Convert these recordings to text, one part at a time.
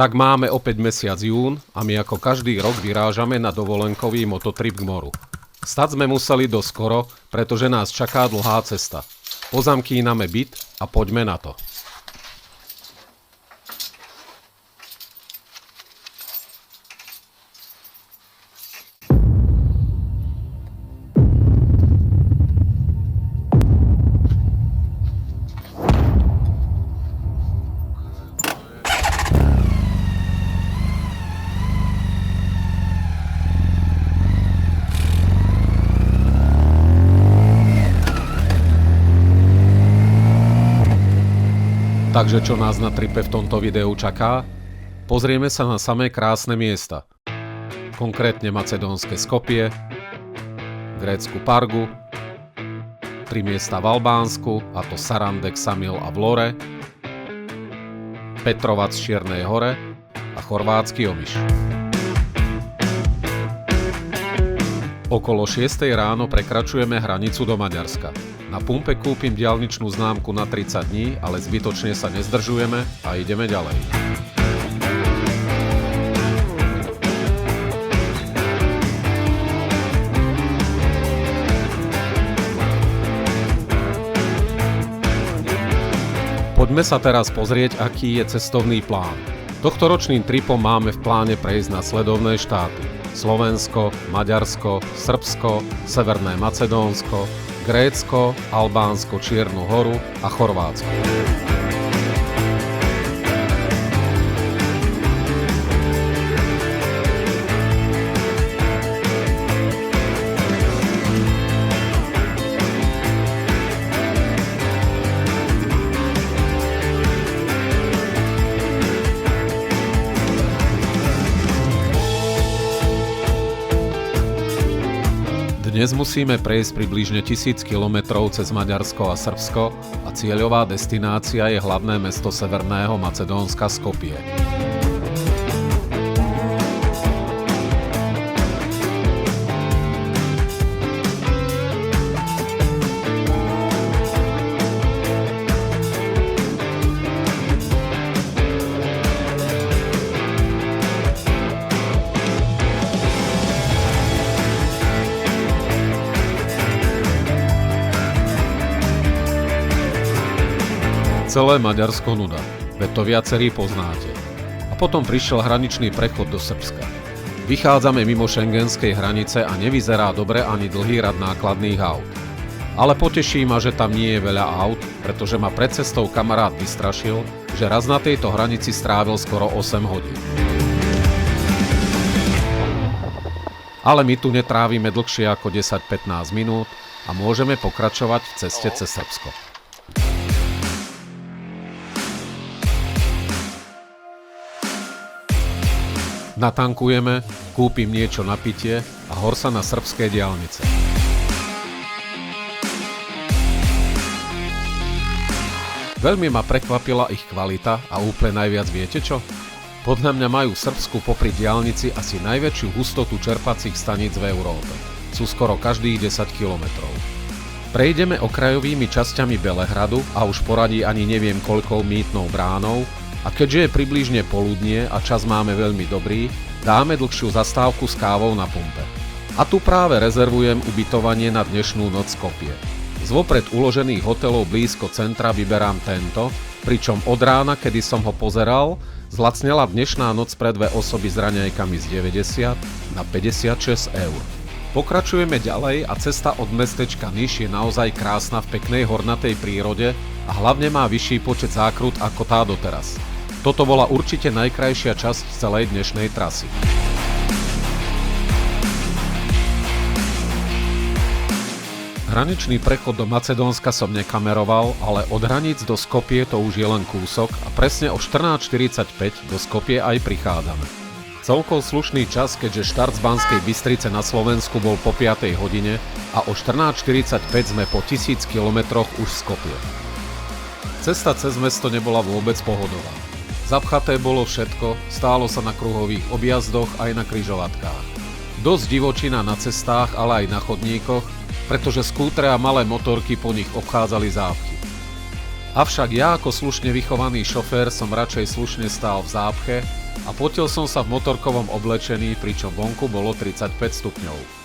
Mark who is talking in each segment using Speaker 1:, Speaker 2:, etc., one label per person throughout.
Speaker 1: Tak máme opäť mesiac jún a my ako každý rok vyrážame na dovolenkový mototrip k moru. Stať sme museli dosť skoro, pretože nás čaká dlhá cesta. Pozamkíname byt a poďme na to. Takže čo nás na tripe v tomto videu čaká? Pozrieme sa na samé krásne miesta. Konkrétne macedónske Skopje, grécku Pargu, 3 miesta v Albánsku, a to Sarandek, Samil a Vlore, Petrovac v Čiernej Hore a chorvátsky Omiš. Okolo 6 ráno prekračujeme hranicu do Maďarska. Na pumpe kúpim diaľničnú známku na 30 dní, ale zbytočne sa nezdržujeme a ideme ďalej. Poďme sa teraz pozrieť, aký je cestovný plán. Tohtoročným tripom máme v pláne prejsť na sledovné štáty: Slovensko, Maďarsko, Srbsko, Severné Macedónsko, Grécko, Albánsko, Čiernu Horu a Chorvátsko. Dnes musíme prejsť približne 1000 km cez Maďarsko a Srbsko a cieľová destinácia je hlavné mesto Severného Macedónska Skopje. Celé Maďarsko nuda, veď to viacerí poznáte. A potom prišiel hraničný prechod do Srbska. Vychádzame mimo šengenskej hranice a nevyzerá dobre ani dlhý rad nákladných aut. Ale poteší ma, že tam nie je veľa aut, pretože ma pred cestou kamarát vystrašil, že raz na tejto hranici strávil skoro 8 hodín. Ale my tu netrávime dlhšie ako 10-15 minút a môžeme pokračovať v ceste cez Srbsko. Natankujeme, kúpim niečo na pitie a hor sa na srbské diaľnice. Veľmi ma prekvapila ich kvalita a úplne najviac viete čo? Podľa mňa majú v Srbsku popri diaľnici asi najväčšiu hustotu čerpacích staníc v Európe. Sú skoro každých 10 kilometrov. Prejdeme okrajovými časťami Belehradu a už poradí ani neviem koľkou mýtnou bránou. A keďže je približne poludnie a čas máme veľmi dobrý, dáme dlhšiu zastávku s kávou na pumpe. A tu práve rezervujem ubytovanie na dnešnú noc Skopje. Z vopred uložených hotelov blízko centra vyberám tento, pričom od rána, kedy som ho pozeral, zlacnela dnešná noc pre 2 osoby s raňajkami z 90 na 56 eur. Pokračujeme ďalej a cesta od mestečka Niš je naozaj krásna v peknej hornatej prírode a hlavne má vyšší počet zákrut ako tá doteraz. Toto bola určite najkrajšia časť celej dnešnej trasy. Hraničný prechod do Macedónska som nekameroval, ale od hraníc do Skopje to už je len kúsok a presne o 14:45 do Skopje aj prichádzame. Celkom slušný čas, keďže štart z Banskej Bystrice na Slovensku bol po 5. hodine a o 14:45 sme po 1000 kilometroch už v Skopje. Cesta cez mesto nebola vôbec pohodová. Zapchaté bolo všetko, stálo sa na kruhových objazdoch aj na križovatkách. Dosť divočina na cestách, ale aj na chodníkoch, pretože skútre a malé motorky po nich obchádzali zápchy. Avšak ja ako slušne vychovaný šofér som radšej slušne stál v zápche a potil som sa v motorkovom oblečení, pričom vonku bolo 35 stupňov.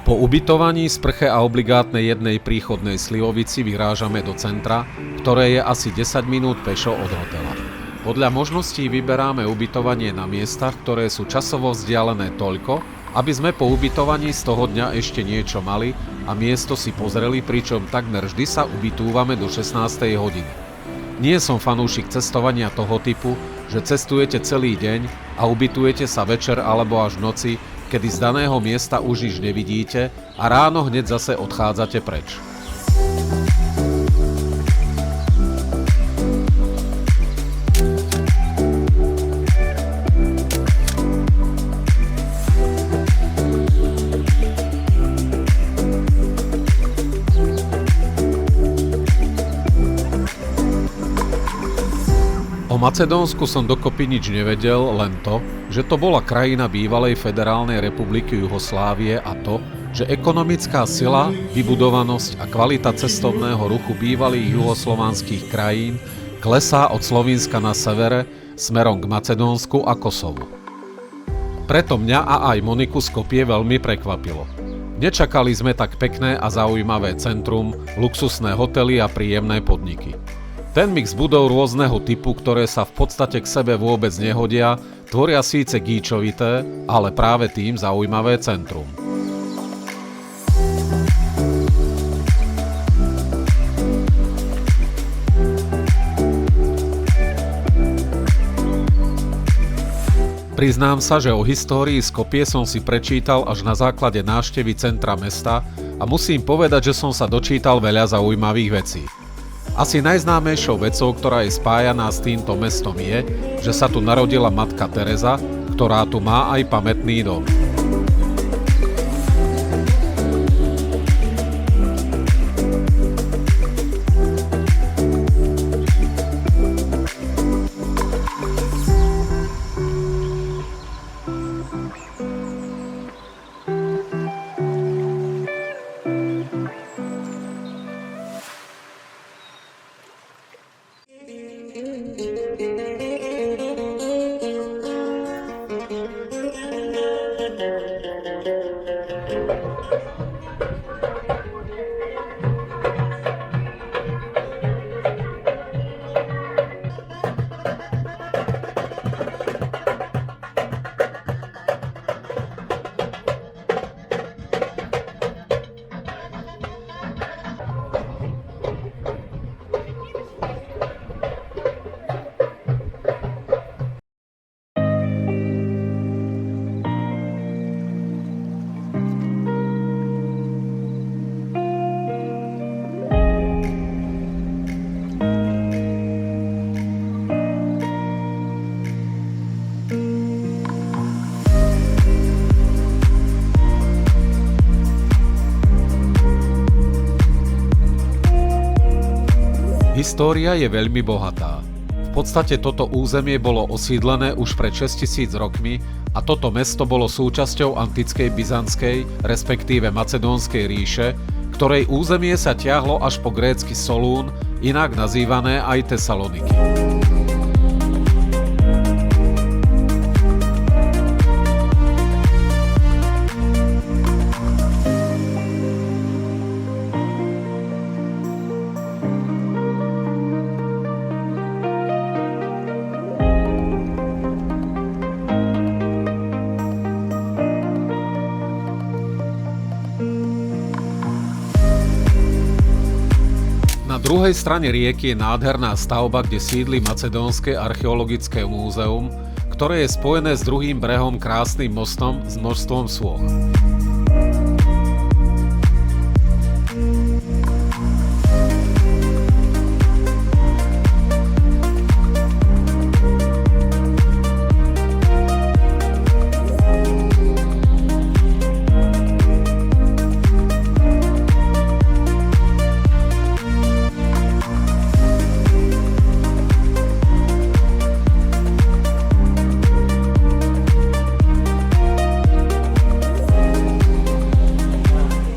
Speaker 1: Po ubytovaní, sprche a obligátnej jednej príchodnej slivovici vyrážame do centra, ktoré je asi 10 minút pešo od hotela. Podľa možností vyberáme ubytovanie na miestach, ktoré sú časovo vzdialené toľko, aby sme po ubytovaní z toho dňa ešte niečo mali a miesto si pozreli, pričom takmer vždy sa ubytúvame do 16. hodiny. Nie som fanúšik cestovania toho typu, že cestujete celý deň a ubytujete sa večer alebo až v noci, kedy z daného miesta už nič nevidíte a ráno hneď zase odchádzate preč. O Macedónsku som dokopy nič nevedel, len to, že to bola krajina bývalej Federálnej republiky Juhoslávie a to, že ekonomická sila, vybudovanosť a kvalita cestovného ruchu bývalých juhoslovanských krajín klesá od Slovinska na severe smerom k Macedónsku a Kosovu. Preto mňa a aj Moniku Skopje veľmi prekvapilo. Nečakali sme tak pekné a zaujímavé centrum, luxusné hotely a príjemné podniky. Ten mix budov rôzneho typu, ktoré sa v podstate k sebe vôbec nehodia, tvoria síce gíčovité, ale práve tým zaujímavé centrum. Priznám sa, že o histórii Skopje som si prečítal až na základe návštevy centra mesta a musím povedať, že som sa dočítal veľa zaujímavých vecí. Asi najznámejšou vecou, ktorá je spájaná s týmto mestom je, že sa tu narodila matka Tereza, ktorá tu má aj pamätný dom. História je veľmi bohatá. V podstate toto územie bolo osídlené už pred 6000 rokmi a toto mesto bolo súčasťou antickej byzantskej, respektíve macedónskej ríše, ktorej územie sa tiahlo až po grécky Solún, inak nazývané aj Tesaloniky. Na druhej strane rieky je nádherná stavba, kde sídli Macedónske archeologické múzeum, ktoré je spojené s druhým brehom krásnym mostom s množstvom sôch.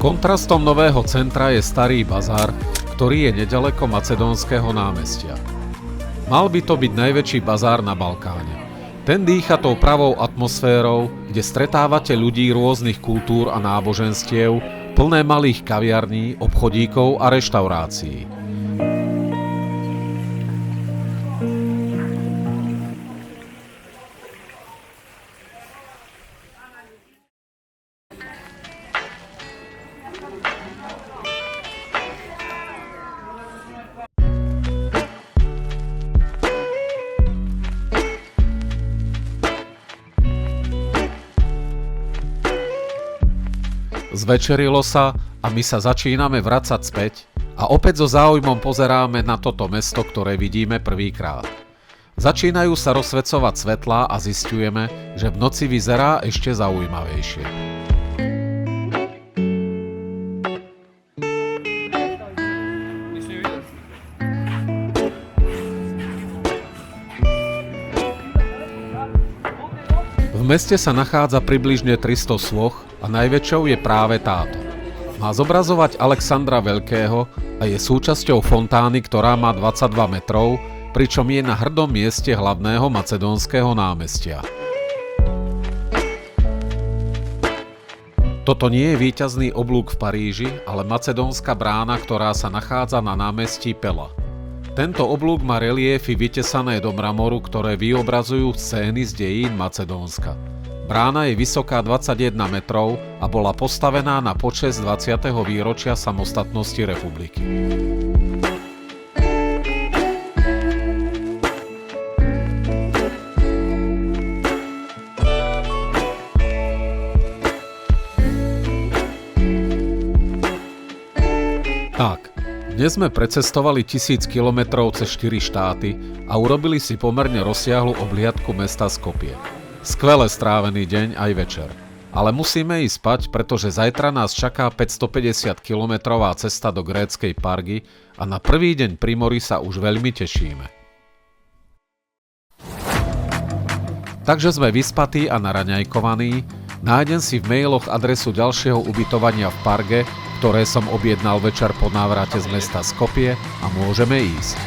Speaker 1: Kontrastom nového centra je starý bazár, ktorý je nedaleko Macedónskeho námestia. Mal by to byť najväčší bazár na Balkáne. Ten dýcha tou pravou atmosférou, kde stretávate ľudí rôznych kultúr a náboženstiev, plné malých kaviarní, obchodíkov a reštaurácií. Zvečerilo sa a my sa začíname vracať späť a opäť so záujmom pozeráme na toto mesto, ktoré vidíme prvýkrát. Začínajú sa rozsvecovať svetlá a zisťujeme, že v noci vyzerá ešte zaujímavejšie. V meste sa nachádza približne 300 sôch a najväčšou je práve táto. Má zobrazovať Alexandra Veľkého a je súčasťou fontány, ktorá má 22 metrov, pričom je na hrdom mieste hlavného macedónskeho námestia. Toto nie je víťazný oblúk v Paríži, ale macedónska brána, ktorá sa nachádza na námestí Pela. Tento oblúk má reliéfy vytesané do mramoru, ktoré vyobrazujú scény z dejín Macedónska. Brána je vysoká 21 metrov a bola postavená na počesť 20. výročia samostatnosti republiky. Tak. Dnes sme precestovali 1000 kilometrov cez 4 štáty a urobili si pomerne rozsiahlu obliadku mesta Skopje. Skvele strávený deň aj večer. Ale musíme ísť spať, pretože zajtra nás čaká 550 kilometrová cesta do gréckej Pargy a na prvý deň pri mori sa už veľmi tešíme. Takže sme vyspatí a naraňajkovaní. Nájdem si v mailoch adresu ďalšieho ubytovania v Parge, ktoré som objednal večer po návrate z mesta Skopje a môžeme ísť.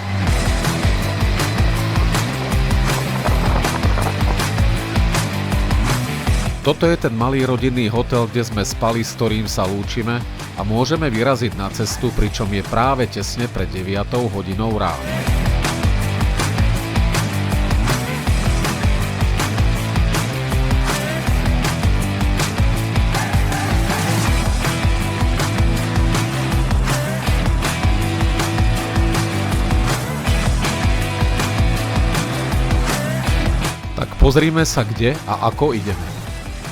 Speaker 1: Toto je ten malý rodinný hotel, kde sme spali, s ktorým sa lúčime a môžeme vyraziť na cestu, pričom je práve tesne pred 9 hodinou ráno. Pozrime sa, kde a ako ideme.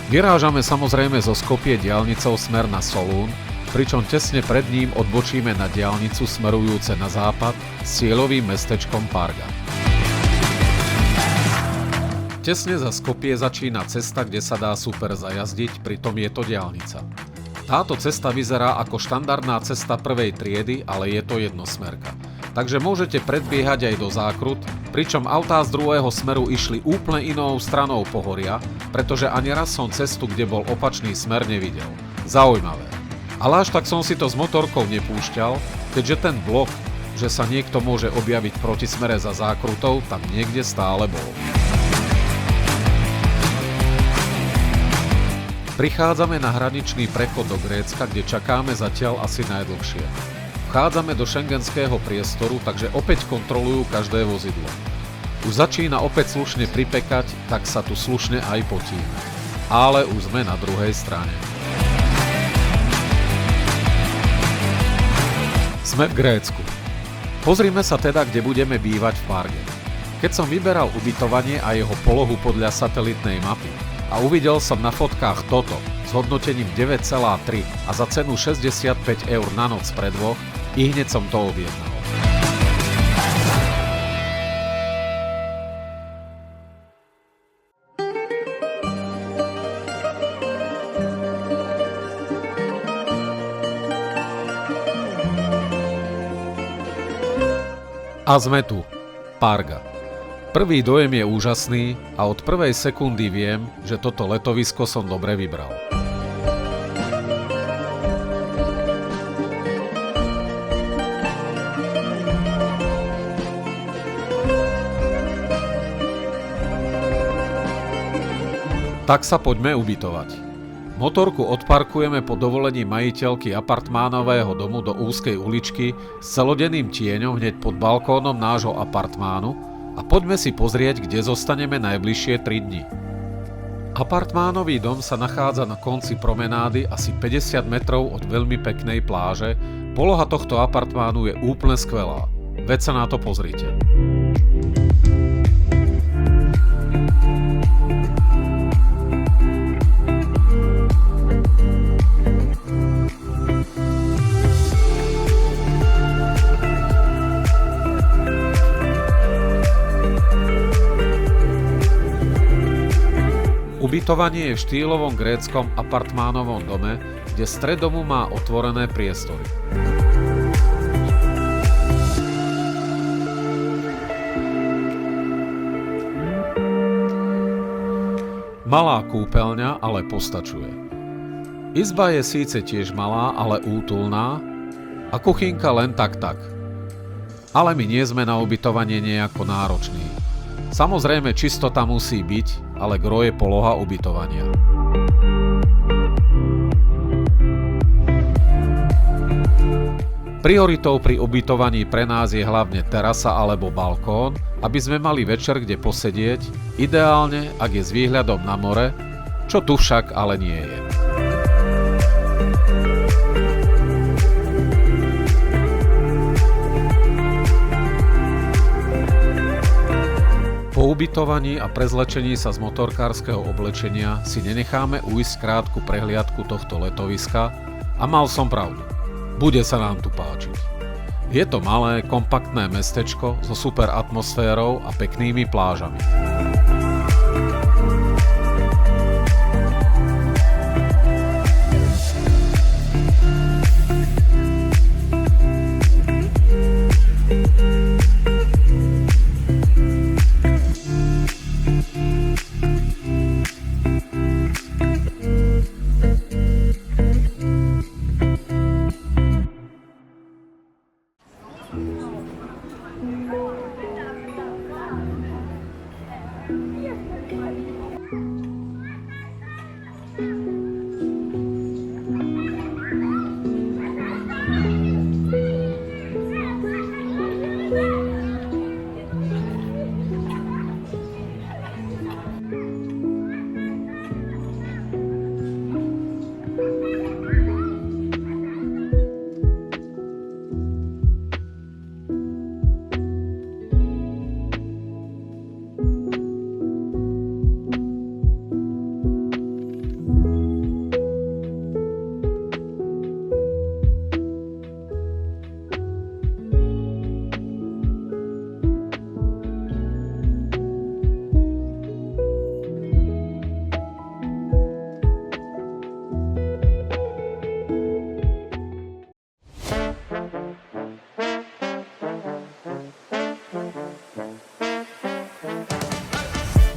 Speaker 1: Vyrážame samozrejme zo Skopje diaľnicou smer na Solún, pričom tesne pred ním odbočíme na diaľnicu smerujúce na západ s cieľovým mestečkom Parga. Tesne za Skopje začína cesta, kde sa dá super zajazdiť, pritom je to diaľnica. Táto cesta vyzerá ako štandardná cesta prvej triedy, ale je to jednosmerka. Takže môžete predbiehať aj do zákrut, pričom autá z druhého smeru išli úplne inou stranou pohoria, pretože ani raz som cestu, kde bol opačný smer, nevidel. Zaujímavé. Ale až tak som si to s motorkou nepúšťal, keďže ten blok, že sa niekto môže objaviť proti smere za zákrutou, tam niekde stále bol. Prichádzame na hraničný prechod do Grécka, kde čakáme zatiaľ asi najdlhšie. Vchádzame do šengenského priestoru, takže opäť kontrolujú každé vozidlo. Už začína opäť slušne pripekať, tak sa tu slušne aj potíme. Ale už sme na druhej strane. Sme v Grécku. Pozrime sa teda, kde budeme bývať v Parge. Keď som vyberal ubytovanie a jeho polohu podľa satelitnej mapy a uvidel som na fotkách toto s hodnotením 9,3 a za cenu 65 eur na noc pre dvoch, i hneď som to objednal. A sme tu. Parga. Prvý dojem je úžasný a od prvej sekundy viem, že toto letovisko som dobre vybral. Tak sa poďme ubytovať. Motorku odparkujeme po dovolení majiteľky apartmánového domu do úzkej uličky s celodenným tieňom hneď pod balkónom nášho apartmánu a poďme si pozrieť, kde zostaneme najbližšie 3 dni. Apartmánový dom sa nachádza na konci promenády asi 50 metrov od veľmi peknej pláže. Poloha tohto apartmánu je úplne skvelá. Veď sa na to pozrite. Ubytovanie je v štýlovom gréckom apartmánovom dome, kde stred domu má otvorené priestory. Malá kúpeľňa ale postačuje. Izba je síce tiež malá, ale útulná a kuchynka len tak. Ale my nie sme na ubytovanie nejako nároční. Samozrejme, čistota musí byť, ale gro je poloha ubytovania. Prioritou pri ubytovaní pre nás je hlavne terasa alebo balkón, aby sme mali večer kde posedieť, ideálne ak je s výhľadom na more, čo tu však ale nie je. Po ubytovaní a prezlečení sa z motorkárskeho oblečenia si nenecháme ujsť krátku prehliadku tohto letoviska a mal som pravdu. Bude sa nám tu páčiť. Je to malé, kompaktné mestečko so super atmosférou a peknými plážami.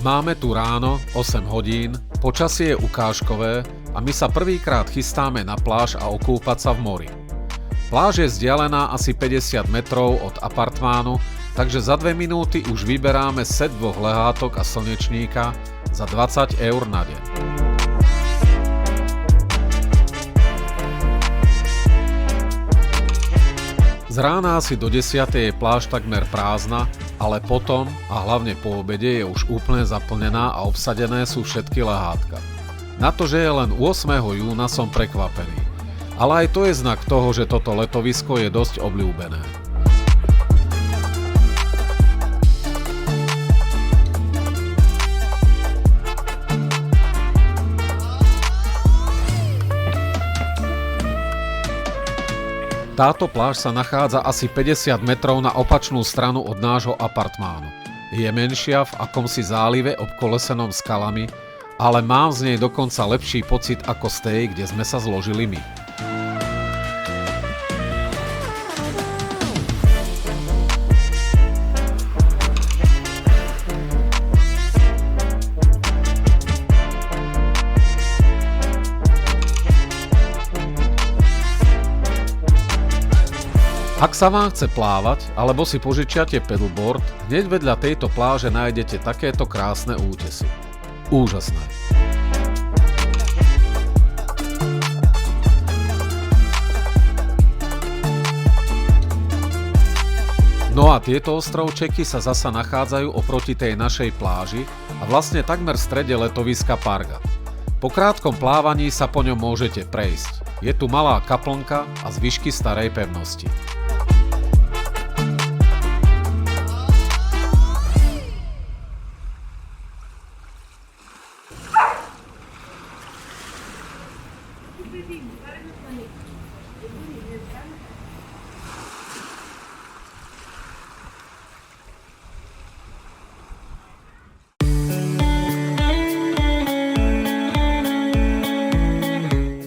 Speaker 1: Máme tu ráno, 8 hodín, počasie je ukážkové a my sa prvýkrát chystáme na pláž a okúpať sa v mori. Pláž je vzdialená asi 50 metrov od apartmánu, takže za 2 minúty už vyberáme set 2 lehátok a slnečníka za 20 eur na deň. Z rána asi do 10 je pláž takmer prázdna, ale potom a hlavne po obede je už úplne zaplnená a obsadené sú všetky lehátka. Na to, že je len 8. júna, som prekvapený. Ale aj to je znak toho, že toto letovisko je dosť obľúbené. Táto pláž sa nachádza asi 50 metrov na opačnú stranu od nášho apartmánu. Je menšia v akomsi zálive obkolesenom skalami, ale mám z nej dokonca lepší pocit ako z tej, kde sme sa zložili my. Ak sa vám chce plávať, alebo si požičiate paddleboard, hneď vedľa tejto pláže nájdete takéto krásne útesy. Úžasné. No a tieto ostrovčeky sa zasa nachádzajú oproti tej našej pláži a vlastne takmer v strede letoviska Parga. Po krátkom plávaní sa po ňom môžete prejsť. Je tu malá kaplnka a zvyšky starej pevnosti.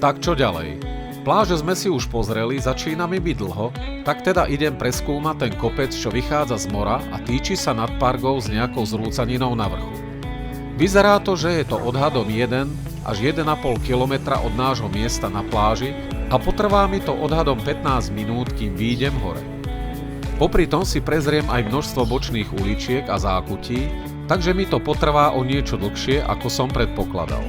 Speaker 1: Tak čo ďalej? Pláže sme si už pozreli, začína mi byť dlho, tak teda idem preskúmať ten kopec, čo vychádza z mora a týči sa nad Pargou s nejakou zrúcaninou na vrchu. Vyzerá to, že je to odhadom 1 až 1,5 kilometra od nášho miesta na pláži a potrvá mi to odhadom 15 minút, kým výjdem hore. Popri tom si prezriem aj množstvo bočných uličiek a zákutí, takže mi to potrvá o niečo dlhšie, ako som predpokladal.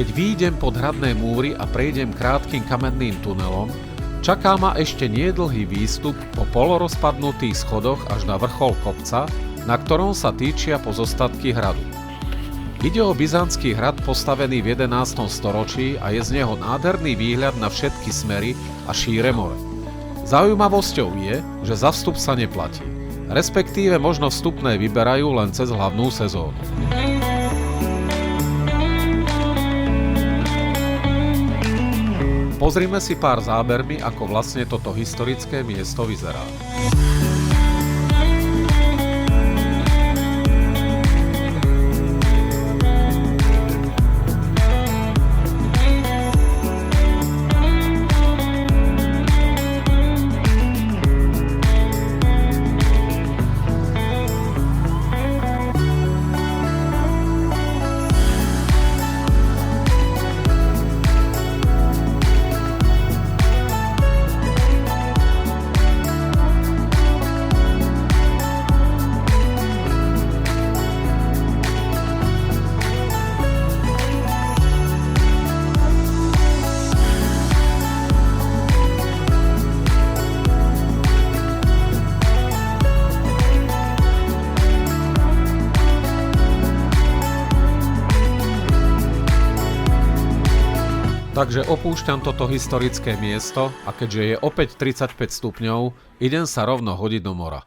Speaker 1: Keď výjdem pod hradné múry a prejdem krátkym kamenným tunelom, čaká ma ešte niedlhý výstup po polorozpadnutých schodoch až na vrchol kopca, na ktorom sa týčia pozostatky hradu. Ide o byzantský hrad postavený v 11. storočí a je z neho nádherný výhľad na všetky smery a šíre more. Zaujímavosťou je, že za vstup sa neplatí, respektíve možno vstupné vyberajú len cez hlavnú sezónu. Pozrime si pár zábermi, ako vlastne toto historické miesto vyzerá. Takže opúšťam toto historické miesto a keďže je opäť 35 stupňov, idem sa rovno hodiť do mora.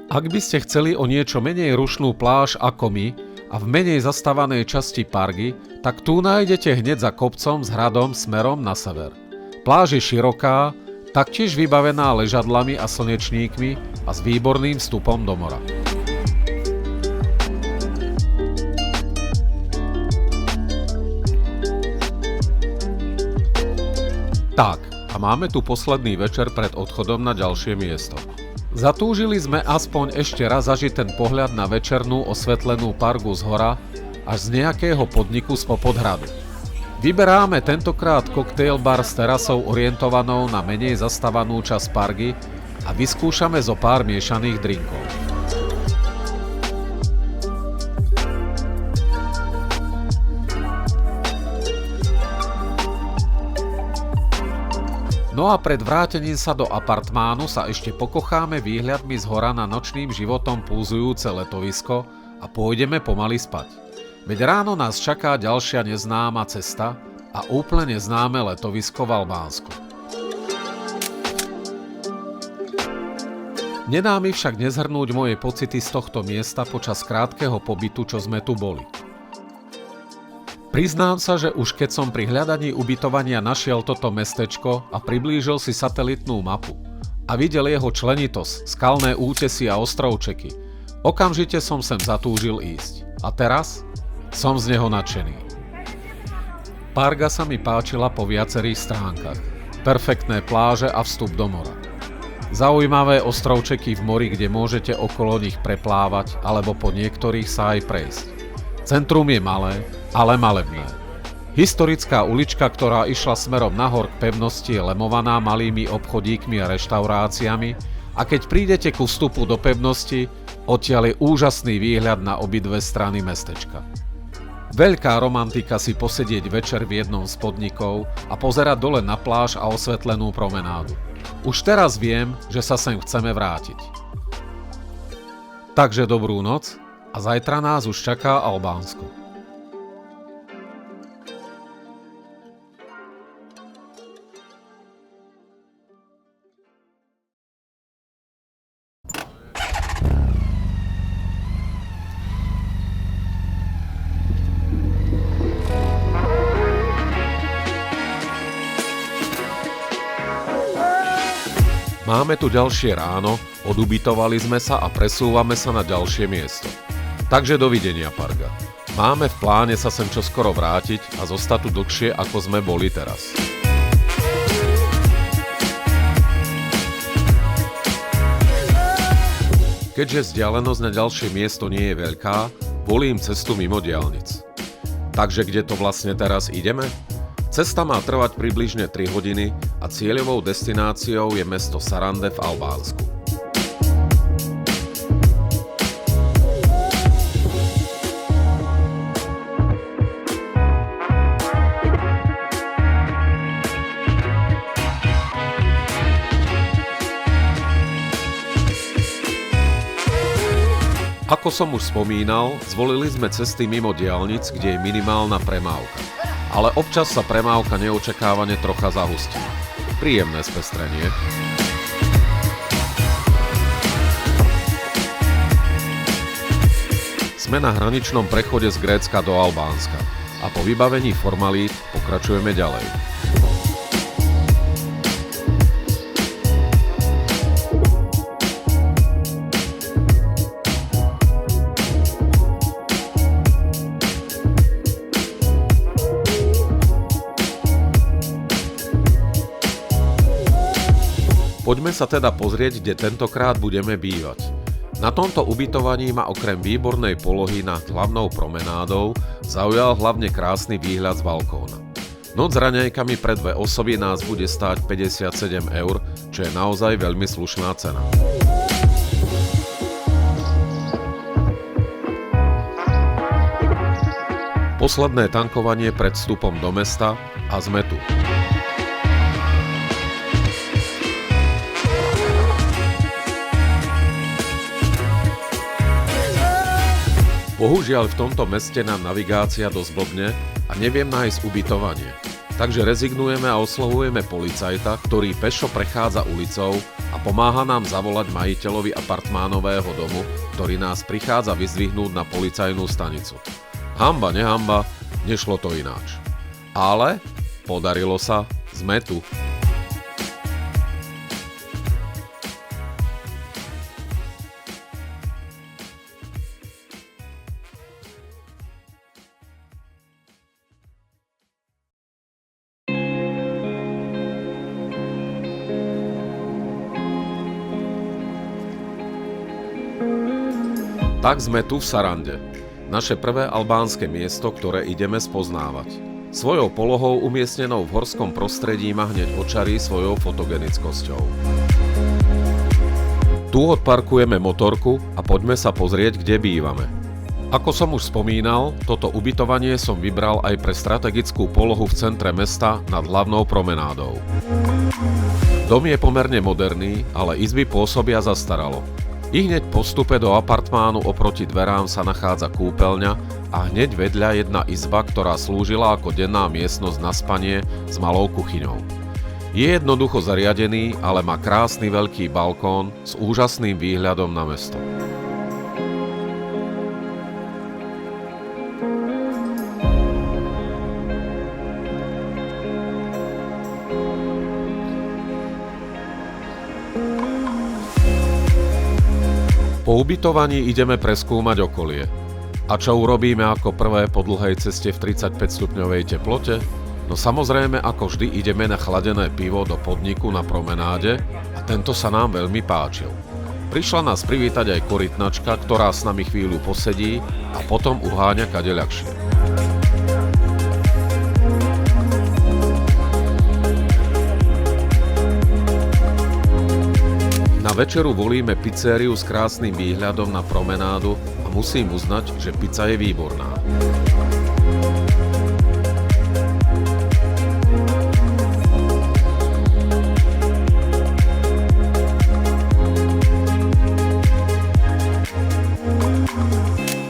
Speaker 1: Ak by ste chceli o niečo menej rušnú pláž ako my a v menej zastávanej časti Pargy, tak tu nájdete hneď za kopcom s hradom smerom na sever. Pláž je široká, taktiež vybavená ležadlami a slnečníkmi a s výborným vstupom do mora. Tak, a máme tu posledný večer pred odchodom na ďalšie miesto. Zatúžili sme aspoň ešte raz zažiť ten pohľad na večernú osvetlenú Pargu zhora až z nejakého podniku spopod hradu. Vyberáme tentokrát koktejl bar s terasou orientovanou na menej zastávanú časť Pargy a vyskúšame zo pár miešaných drinkov. No a pred vrátením sa do apartmánu sa ešte pokocháme výhľadmi z hora na nočným životom púzujúce letovisko a pôjdeme pomaly spať. Veď ráno nás čaká ďalšia neznáma cesta a úplne neznáme letovisko v Albánsku. Nedá mi však nezhrnúť moje pocity z tohto miesta počas krátkeho pobytu, čo sme tu boli. Priznám sa, že už keď som pri hľadaní ubytovania našiel toto mestečko a priblížil si satelitnú mapu a videl jeho členitosť, skalné útesy a ostrovčeky, okamžite som sem zatúžil ísť. A teraz som z neho nadšený. Parga sa mi páčila po viacerých stránkach. Perfektné pláže a vstup do mora. Zaujímavé ostrovčeky v mori, kde môžete okolo nich preplávať alebo po niektorých sa aj prejsť. Centrum je malé, ale malebné. Historická ulička, ktorá išla smerom nahor k pevnosti, je lemovaná malými obchodíkmi a reštauráciami a keď prídete ku vstupu do pevnosti, odtiaľ je úžasný výhľad na obidve strany mestečka. Veľká romantika si posedieť večer v jednom z podnikov a pozerať dole na pláž a osvetlenú promenádu. Už teraz viem, že sa sem chceme vrátiť. Takže dobrú noc a zajtra nás už čaká Albánsko. Máme tu ďalšie ráno, odubytovali sme sa a presúvame sa na ďalšie miesto. Takže dovidenia, Parga. Máme v pláne sa sem čoskoro vrátiť a zostať tu dlhšie, ako sme boli teraz. Keďže vzdialenosť na ďalšie miesto nie je veľká, volím cestu mimo diaľnic. Takže kde to vlastne teraz ideme? Cesta má trvať približne 3 hodiny a cieľovou destináciou je mesto Sarande v Albánsku. Ako som už spomínal, zvolili sme cesty mimo diaľnic, kde je minimálna premávka. Ale občas sa premávka neočakávane trocha zahustí. Príjemné spestrenie. Sme na hraničnom prechode z Grécka do Albánska a po vybavení formalít pokračujeme ďalej. Poďme sa teda pozrieť, kde tentokrát budeme bývať. Na tomto ubytovaní ma okrem výbornej polohy nad hlavnou promenádou zaujal hlavne krásny výhľad z balkóna. Noc s raňajkami pre 2 osoby nás bude stáť 57 eur, čo je naozaj veľmi slušná cena. Posledné tankovanie pred vstupom do mesta a sme tu. Bohužiaľ v tomto meste nám navigácia dosť blbne a neviem nájsť ubytovanie. Takže rezignujeme a oslovujeme policajta, ktorý pešo prechádza ulicou a pomáha nám zavolať majiteľovi apartmánového domu, ktorý nás prichádza vyzdvihnúť na policajnú stanicu. Hanba, nehanba, nešlo to ináč. Ale podarilo sa, sme tu. Tak sme tu v Sarande, naše prvé albánske miesto, ktoré ideme spoznávať. Svojou polohou umiestnenou v horskom prostredí ma hneď očarí svojou fotogenickosťou. Tu odparkujeme motorku a poďme sa pozrieť, kde bývame. Ako som už spomínal, toto ubytovanie som vybral aj pre strategickú polohu v centre mesta nad hlavnou promenádou. Dom je pomerne moderný, ale izby pôsobia zastaralo. I hneď po vstupe do apartmánu oproti dverám sa nachádza kúpeľňa a hneď vedľa jedna izba, ktorá slúžila ako denná miestnosť na spanie s malou kuchyňou. Je jednoducho zariadený, ale má krásny veľký balkón s úžasným výhľadom na mesto. Po ubytovaní ideme preskúmať okolie. A čo urobíme ako prvé po dlhej ceste v 35 stupňovej teplote? No samozrejme, ako vždy, ideme na chladené pivo do podniku na promenáde a tento sa nám veľmi páčil. Prišla nás privítať aj korytnačka, ktorá s nami chvíľu posedí a potom uháňa kadeľakšie. Na večeru volíme pizzériu s krásnym výhľadom na promenádu a musím uznať, že pizza je výborná.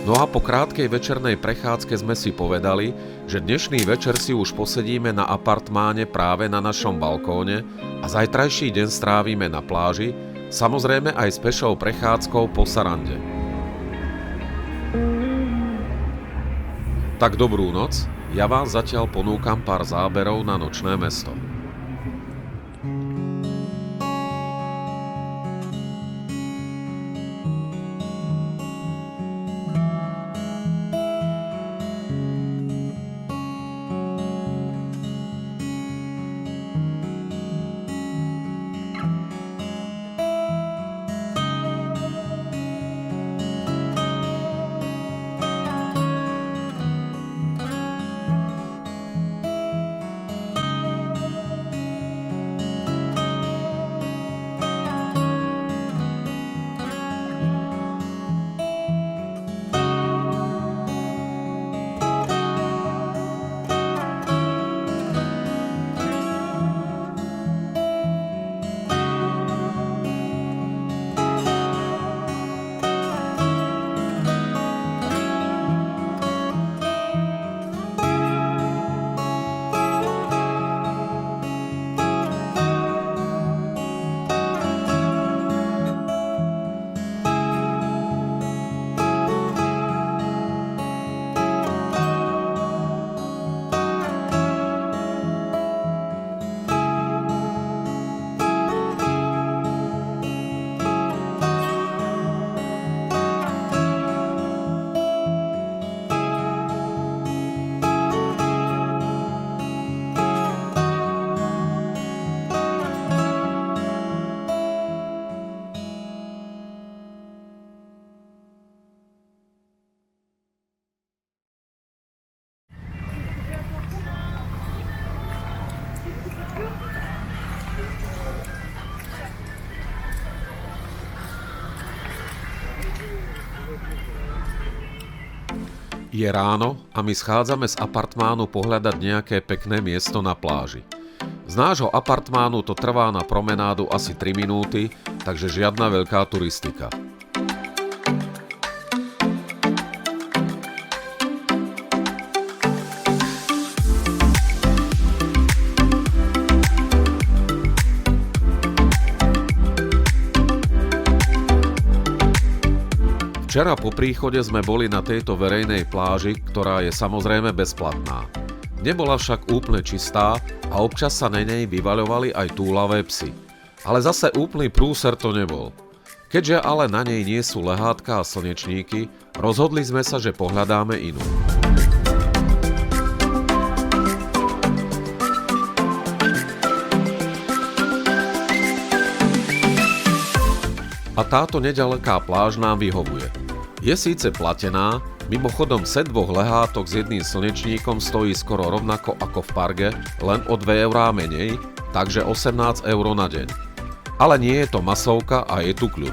Speaker 1: No a po krátkej večernej prechádzke sme si povedali, že dnešný večer si už posedíme na apartmáne práve na našom balkóne a zajtrajší deň strávime na pláži, samozrejme aj s pešou prechádzkou po Sarande. Tak dobrú noc, ja vám zatiaľ ponúkam pár záberov na nočné mesto. Je ráno a my schádzame z apartmánu pohľadať nejaké pekné miesto na pláži. Z nášho apartmánu to trvá na promenádu asi 3 minúty, takže žiadna veľká turistika. Včera po príchode sme boli na tejto verejnej pláži, ktorá je samozrejme bezplatná. Nebola však úplne čistá a občas sa na nej vyvaľovali aj túlavé psy. Ale zase úplný prúser to nebol. Keďže ale na nej nie sú lehátka a slnečníky, rozhodli sme sa, že pohľadáme inú. A táto nedaleká pláž nám vyhovuje. Je síce platená, mimochodom set 2 lehátok s jedným slnečníkom stojí skoro rovnako ako v Parge, len o 2 eurá menej, takže 18 eur na deň. Ale nie je to masovka a je tu kľud.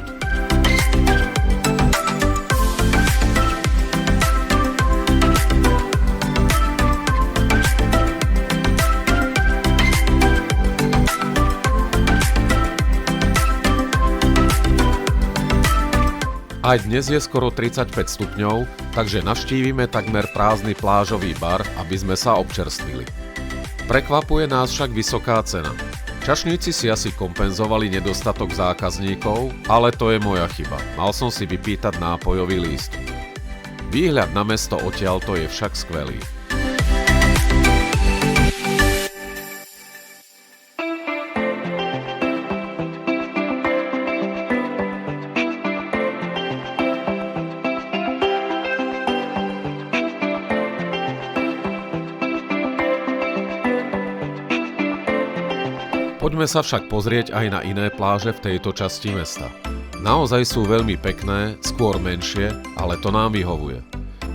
Speaker 1: Aj dnes je skoro 35 stupňov, takže navštívime takmer prázdny plážový bar, aby sme sa občerstvili. Prekvapuje nás však vysoká cena. Čašníci si asi kompenzovali nedostatok zákazníkov, ale to je moja chyba. Mal som si vypýtať nápojový lístok. Výhľad na mesto odtiaľto je však skvelý. Poďme sa však pozrieť aj na iné pláže v tejto časti mesta. Naozaj sú veľmi pekné, skôr menšie, ale to nám vyhovuje.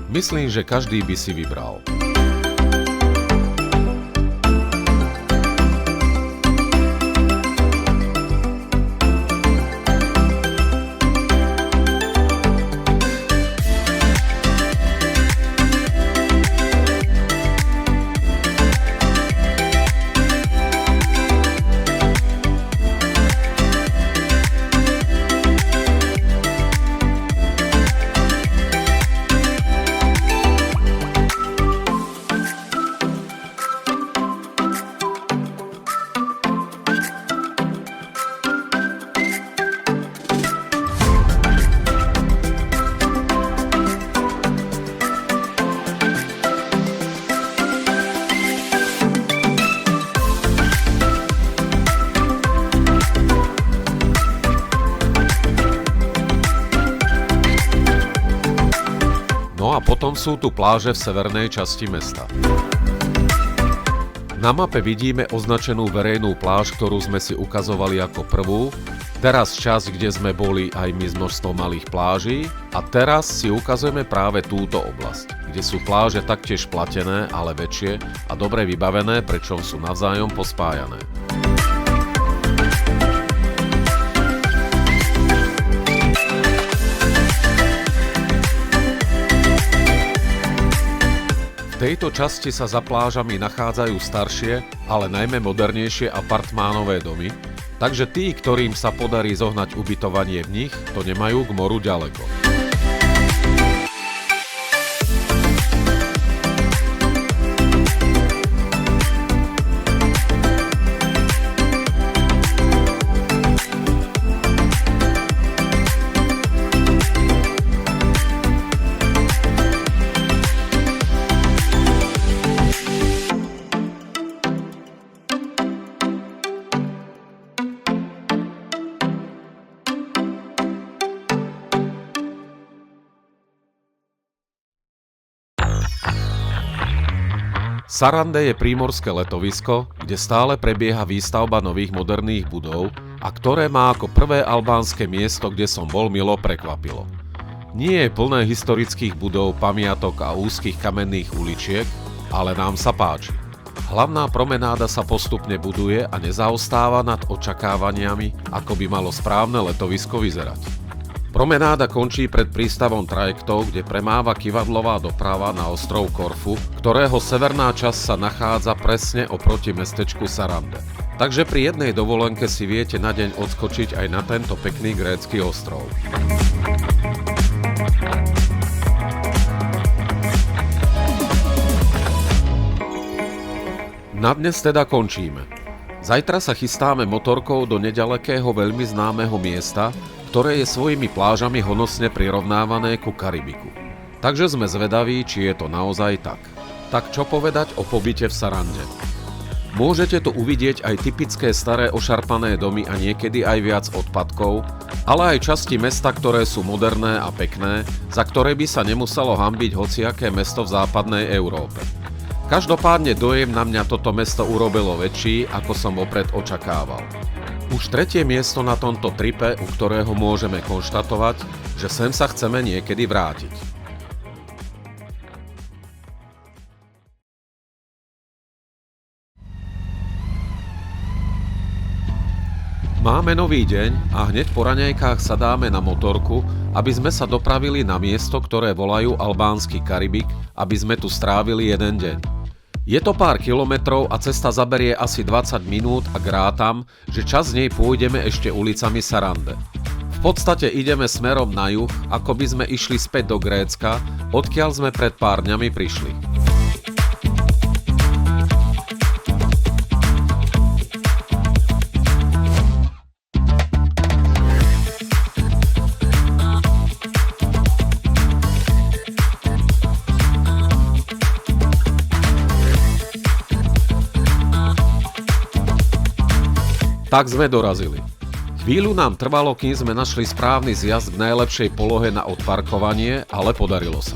Speaker 1: Myslím, že každý by si vybral. No a potom sú tu pláže v severnej časti mesta. Na mape vidíme označenú verejnú pláž, ktorú sme si ukazovali ako prvú, teraz časť, kde sme boli aj my s množstvom malých pláží a teraz si ukazujeme práve túto oblasť, kde sú pláže taktiež platené, ale väčšie a dobre vybavené, pričom sú navzájom pospájané. V tejto časti sa za plážami nachádzajú staršie, ale najmä modernejšie apartmánové domy, takže tí, ktorým sa podarí zohnať ubytovanie v nich, to nemajú k moru ďaleko. Sarande je prímorské letovisko, kde stále prebieha výstavba nových moderných budov a ktoré má ako prvé albánske miesto, kde som bol, milo prekvapilo. Nie je plné historických budov, pamiatok a úzkých kamenných uličiek, ale nám sa páči. Hlavná promenáda sa postupne buduje a nezaostáva nad očakávaniami, ako by malo správne letovisko vyzerať. Promenáda končí pred prístavom trajektov, kde premáva kývadlová doprava na ostrov Korfu, ktorého severná časť sa nachádza presne oproti mestečku Sarande. Takže pri jednej dovolenke si viete na deň odskočiť aj na tento pekný grécky ostrov. Na dnes teda končíme. Zajtra sa chystáme motorkou do neďalekého veľmi známeho miesta, ktoré je svojimi plážami honosne prirovnávané ku Karibiku. Takže sme zvedaví, či je to naozaj tak. Tak čo povedať o pobyte v Sarande? Môžete tu uvidieť aj typické staré ošarpané domy a niekedy aj viac odpadkov, ale aj časti mesta, ktoré sú moderné a pekné, za ktoré by sa nemuselo hanbiť hociaké mesto v západnej Európe. Každopádne dojem na mňa toto mesto urobilo väčší, ako som opred očakával. Už tretie miesto na tomto tripe, u ktorého môžeme konštatovať, že sem sa chceme niekedy vrátiť. Máme nový deň a hneď po raňajkách sa dáme na motorku, aby sme sa dopravili na miesto, ktoré volajú albánsky Karibik, aby sme tu strávili jeden deň. Je to pár kilometrov a cesta zaberie asi 20 minút a rátam, že čas z nej pôjdeme ešte ulicami Sarande. V podstate ideme smerom na juh, ako by sme išli späť do Grécka, odkiaľ sme pred pár dňami prišli. Tak sme dorazili. Chvíľu nám trvalo, kým sme našli správny zjazd k najlepšej polohe na odparkovanie, ale podarilo sa.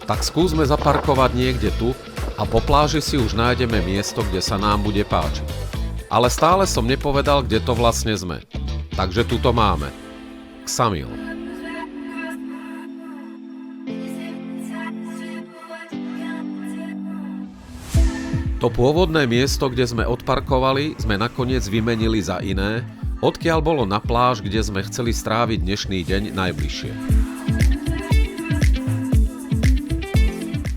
Speaker 1: Tak skúsme zaparkovať niekde tu A po pláži si už nájdeme miesto, kde sa nám bude páčiť. Ale stále som nepovedal, kde to vlastne sme. Takže tu to máme. Ksamil. To pôvodné miesto, kde sme odparkovali, sme nakoniec vymenili za iné, odkiaľ bolo na pláž, kde sme chceli stráviť dnešný deň najbližšie.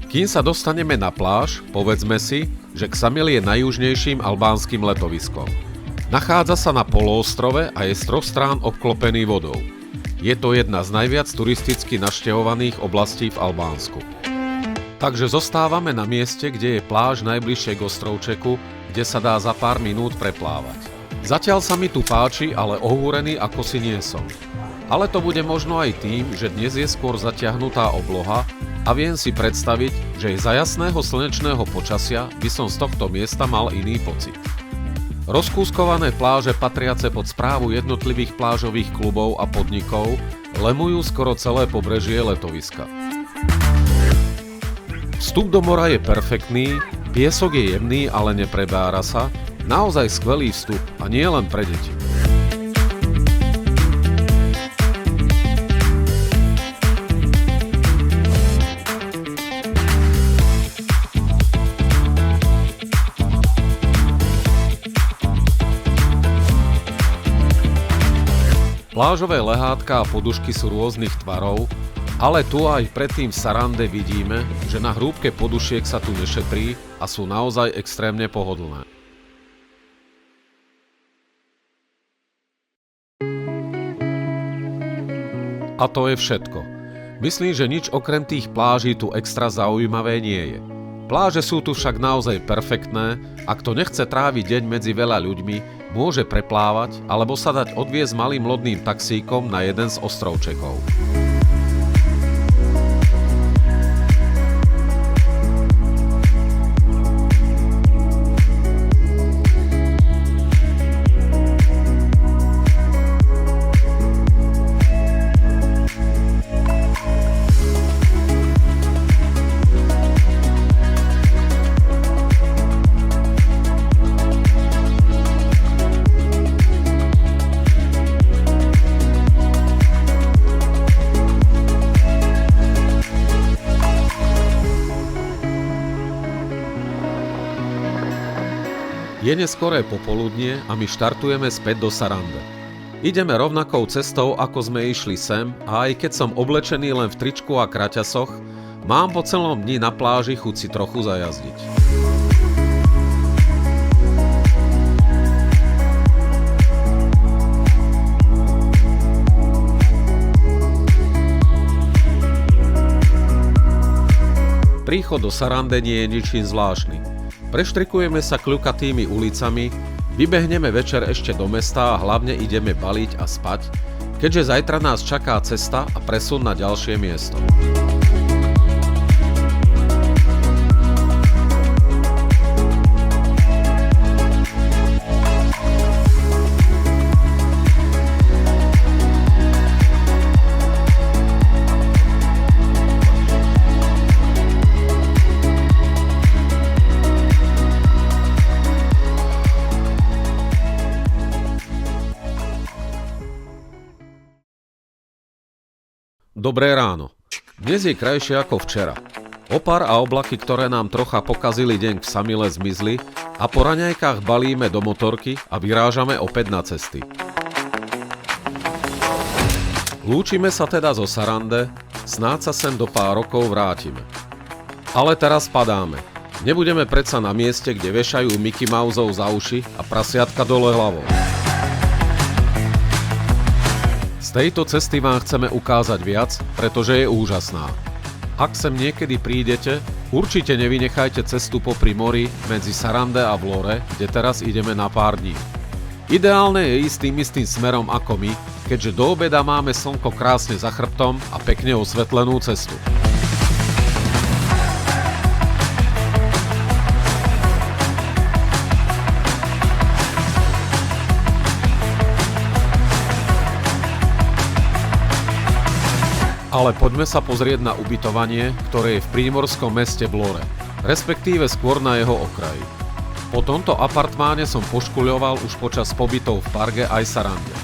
Speaker 1: Kým sa dostaneme na pláž, povedzme si, že Ksamil je najjužnejším albánskym letoviskom. Nachádza sa na poloostrove a je z troch strán obklopený vodou. Je to jedna z najviac turisticky navštevovaných oblastí v Albánsku. Takže zostávame na mieste, kde je pláž najbližšie k ostrovčeku, kde sa dá za pár minút preplávať. Zatiaľ sa mi tu páči, ale ohúrený ako si nie som. Ale to bude možno aj tým, že dnes je skôr zatiahnutá obloha a viem si predstaviť, že aj za jasného slnečného počasia by som z tohto miesta mal iný pocit. Rozkúskované pláže patriace pod správu jednotlivých plážových klubov a podnikov lemujú skoro celé pobrežie letoviska. Vstup do mora je perfektný, piesok je jemný, ale neprebára sa, naozaj skvelý vstup a nie len pre deti. Plážové lehátka a podušky sú rôznych tvarov, ale tu aj predtým v Sarande vidíme, že na hrúbke podušiek sa tu nešetrí a sú naozaj extrémne pohodlné. A to je všetko. Myslím, že nič okrem tých pláží tu extra zaujímavé nie je. Pláže sú tu však naozaj perfektné a kto nechce tráviť deň medzi veľa ľuďmi, môže preplávať alebo sa dať odviezť malým lodným taxíkom na jeden z ostrovčekov. Je neskoré popoludnie a my štartujeme späť do Sarande. Ideme rovnakou cestou, ako sme išli sem a aj keď som oblečený len v tričku a kraťasoch, mám po celom dni na pláži chuť si trochu zajazdiť. Príchod do Sarande nie je ničím zvláštny. Preštrikujeme sa kľukatými ulicami, vybehneme večer ešte do mesta a hlavne ideme baliť a spať, keďže zajtra nás čaká cesta a presun na ďalšie miesto. Dobré ráno. Dnes je krajšie ako včera. Opar a oblaky, ktoré nám trocha pokazili deň v Ksamile, zmizli a po raňajkách balíme do motorky a vyrážame opäť na cesty. Lúčime sa teda zo Sarande, snáď sa sem do pár rokov vrátime. Ale teraz padáme. Nebudeme predsa na mieste, kde vešajú Mickey Mouseov za uši a prasiatka dole hlavou. Z tejto cesty vám chceme ukázať viac, pretože je úžasná. Ak sem niekedy prídete, určite nevynechajte cestu popri mori medzi Sarande a Vlore, kde teraz ideme na pár dní. Ideálne je ísť tým istým smerom ako my, keďže do obeda máme slnko krásne za chrbtom a pekne osvetlenú cestu. Ale poďme sa pozrieť na ubytovanie, ktoré je v prímorskom meste Vlore. respektíve skôr na jeho okraji. Po tomto apartmáne som poškuľoval už počas pobytov v Parge aj Sarande.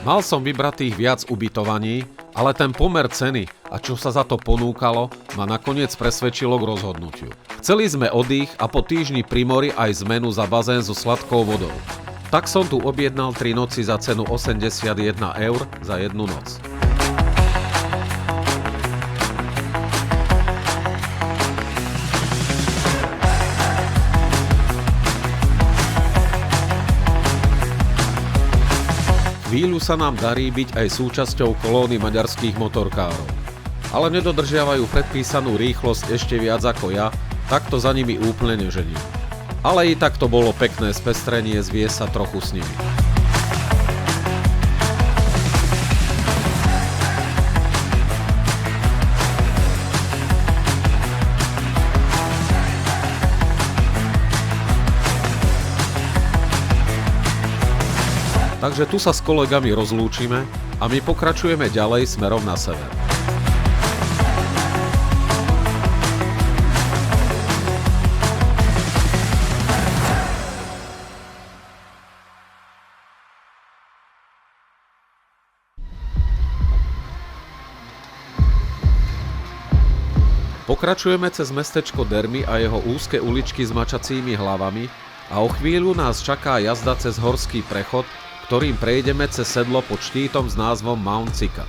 Speaker 1: Mal som vybratých viac ubytovaní, ale ten pomer ceny a čo sa za to ponúkalo, ma nakoniec presvedčilo k rozhodnutiu. Chceli sme oddych a po týždni pri mori aj zmenu za bazén so sladkou vodou. Tak som tu objednal 3 noci za cenu 81 eur za jednu noc. Chvíľu sa nám darí byť aj súčasťou kolóny maďarských motorkárov. Ale nedodržiavajú predpísanú rýchlosť ešte viac ako ja, tak to za nimi úplne nežením. Ale i tak to bolo pekné spestrenie zviesť sa trochu s nimi. Takže tu sa s kolegami rozlúčime a my pokračujeme ďalej smerom na sever. Pokračujeme cez mestečko Dermy a jeho úzke uličky s mačacími hlavami a o chvíľu nás čaká jazda cez horský prechod, ktorým prejdeme cez sedlo pod štítom s názvom Mount Sika.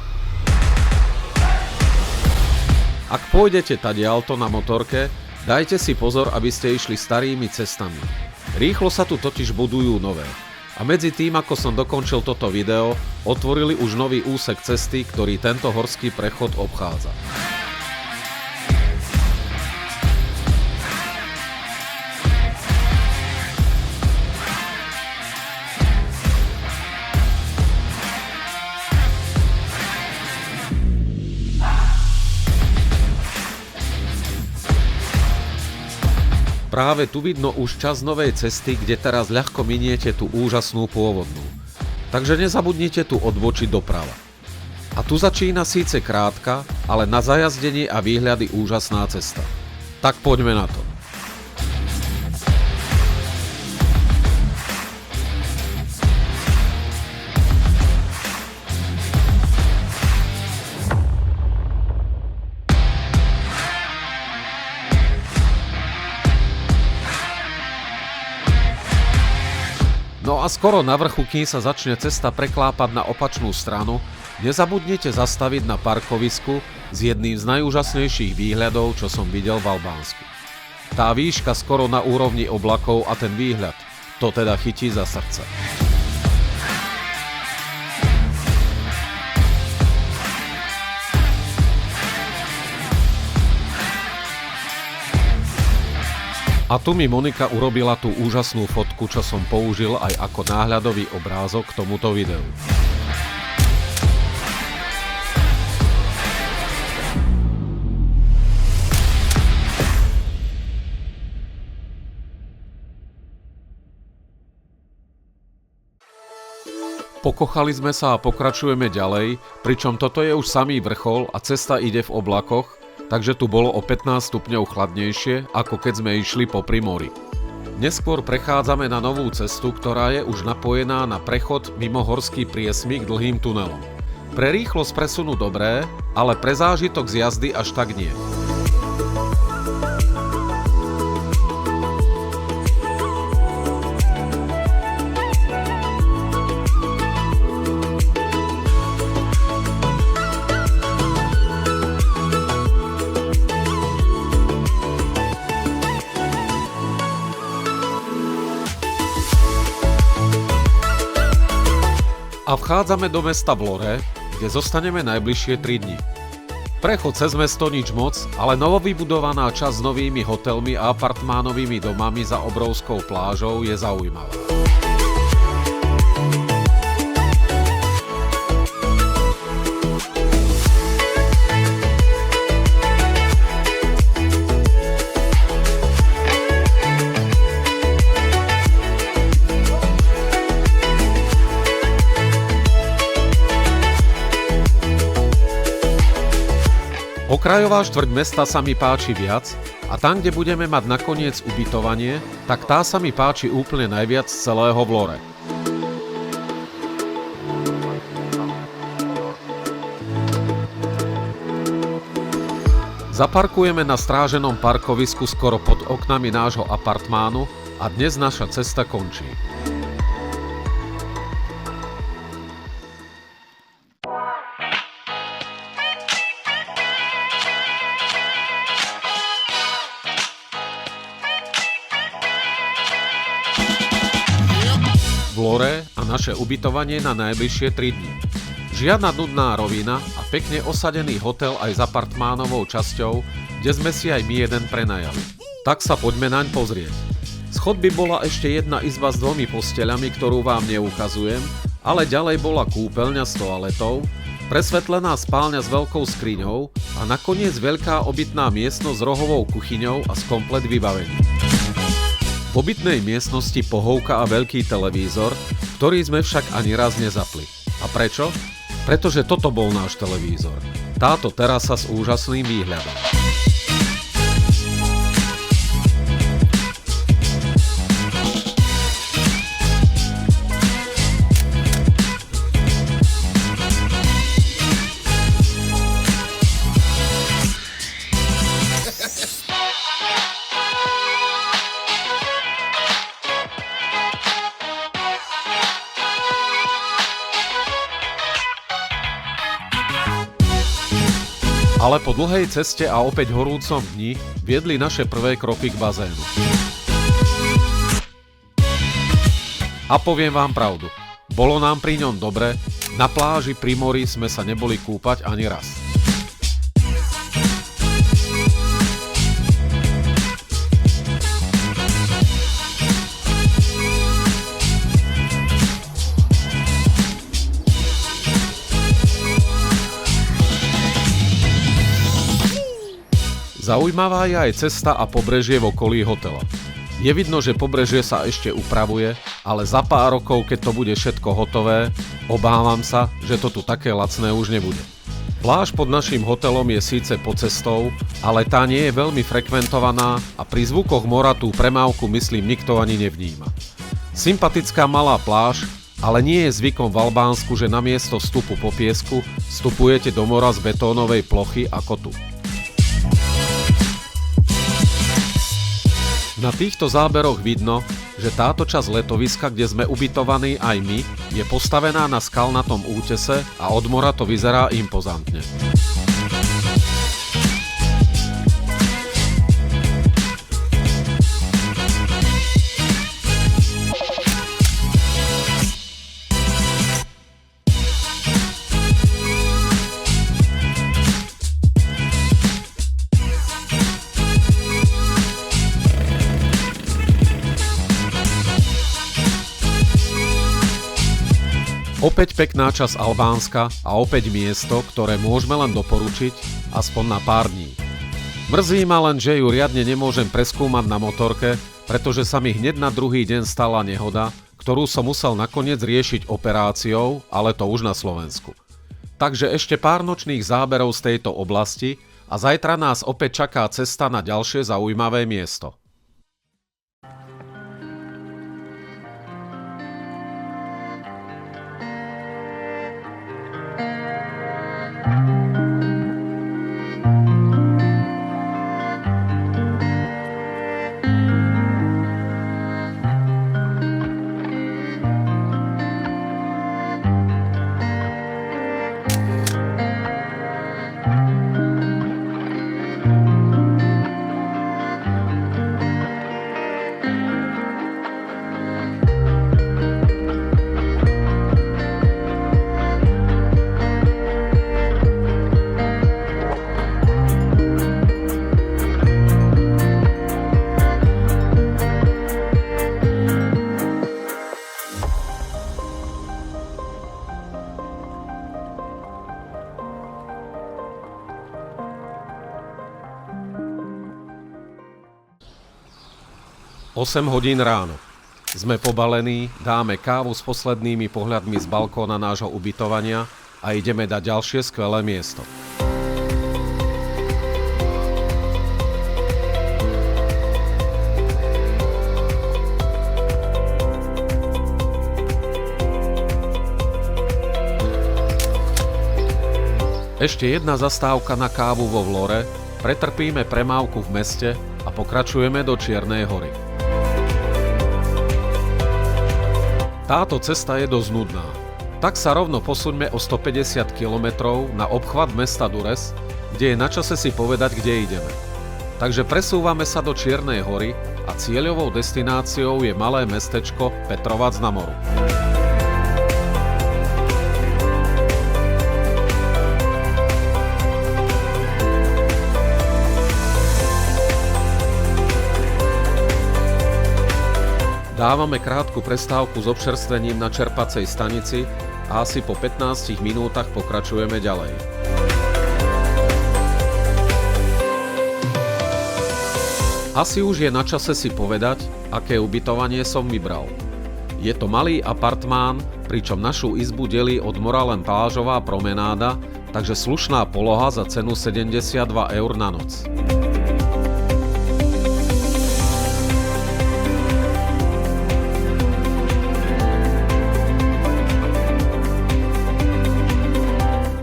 Speaker 1: Ak pôjdete tadiaľto na motorke, dajte si pozor, aby ste išli starými cestami. Rýchlo sa tu totiž budujú nové. A medzi tým, ako som dokončil toto video, otvorili už nový úsek cesty, ktorý tento horský prechod obchádza. Práve tu vidno už časť novej cesty, kde teraz ľahko miniete tú úžasnú pôvodnú. Takže nezabudnite tu odbočiť doprava. A tu začína síce krátka, ale na zajazdenie a výhľady úžasná cesta. Tak poďme na to. No a skoro na vrchu, kým sa začne cesta preklápať na opačnú stranu, nezabudnite zastaviť na parkovisku s jedným z najúžasnejších výhľadov, čo som videl v Albánsku. Tá výška skoro na úrovni oblakov a ten výhľad, to teda chytí za srdce. A tu mi Monika urobila tú úžasnú fotku, čo som použil aj ako náhľadový obrázok k tomuto videu. Pokochali sme sa a pokračujeme ďalej, pričom toto je už samý vrchol a cesta ide v oblakoch, takže tu bolo o 15 stupňov chladnejšie, ako keď sme išli popri mori. Neskôr prechádzame na novú cestu, ktorá je už napojená na prechod mimo horský priesmyk dlhým tunelom. Pre rýchlosť presunu dobré, ale pre zážitok z jazdy až tak nie. A vchádzame do mesta Vlore, kde zostaneme najbližšie 3 dni. Prechod cez mesto nič moc, ale novovybudovaná časť s novými hotelmi a apartmánovými domami za obrovskou plážou je zaujímavá. Okrajová štvrť mesta sa mi páči viac a tam, kde budeme mať nakoniec ubytovanie, tak tá sa mi páči úplne najviac z celého Vlore. Zaparkujeme na stráženom parkovisku skoro pod oknami nášho apartmánu a dnes naša cesta končí. Vlore a naše ubytovanie na najbližšie 3 dni. Žiadna nudná rovina a pekne osadený hotel aj s apartmánovou časťou, kde sme si aj my jeden prenajali. Tak sa poďme naň pozrieť. Z chodby bola ešte jedna izba s 2 posteľami, ktorú vám neukazujem, ale ďalej bola kúpeľňa s toaletou, presvetlená spálňa s veľkou skriňou a nakoniec veľká obytná miestnosť s rohovou kuchyňou a s komplet vybavením. V obytnej miestnosti pohovka a veľký televízor, ktorý sme však ani raz nezapli. A prečo? Pretože toto bol náš televízor. Táto terasa s úžasným výhľadom. Ale po dlhej ceste a opäť horúcom dni viedli naše prvé kroky k bazénu. A poviem vám pravdu, bolo nám pri ňom dobre, na pláži pri mori sme sa neboli kúpať ani raz. Zaujímavá je aj cesta a pobrežie v okolí hotela. Je vidno, že pobrežie sa ešte upravuje, ale za pár rokov, keď to bude všetko hotové, obávam sa, že to tu také lacné už nebude. Pláž pod naším hotelom je síce pod cestou, ale tá nie je veľmi frekventovaná a pri zvukoch mora tú premávku myslím nikto ani nevníma. Sympatická malá pláž, ale nie je zvykom v Albánsku, že namiesto vstupu po piesku vstupujete do mora z betónovej plochy ako tu. Na týchto záberoch vidno, že táto časť letoviska, kde sme ubytovaní aj my, je postavená na skalnatom útese a od mora to vyzerá impozantne. Opäť pekná časť Albánska a opäť miesto, ktoré môžeme len doporučiť, aspoň na pár dní. Mrzí ma len, že ju riadne nemôžem preskúmať na motorke, pretože sa mi hneď na druhý deň stala nehoda, ktorú som musel nakoniec riešiť operáciou, ale to už na Slovensku. Takže ešte pár nočných záberov z tejto oblasti a zajtra nás opäť čaká cesta na ďalšie zaujímavé miesto. Osem hodín ráno. Sme pobalení, dáme kávu s poslednými pohľadmi z balkóna nášho ubytovania a ideme dať ďalšie skvelé miesto. Ešte jedna zastávka na kávu vo Vlore, pretrpíme premávku v meste a pokračujeme do Čiernej Hory. Táto cesta je dosť nudná, tak sa rovno posuňme o 150 km na obchvat mesta Durrës, kde je na čase si povedať, kde ideme. Takže presúvame sa do Čiernej Hory a cieľovou destináciou je malé mestečko Petrovac na Moru. Dávame krátku prestávku s občerstvením na čerpacej stanici a asi po 15 minútach pokračujeme ďalej. Asi už je na čase si povedať, aké ubytovanie som vybral. Je to malý apartmán, pričom našu izbu delí od mora len plážová promenáda, takže slušná poloha za cenu 72 eur na noc.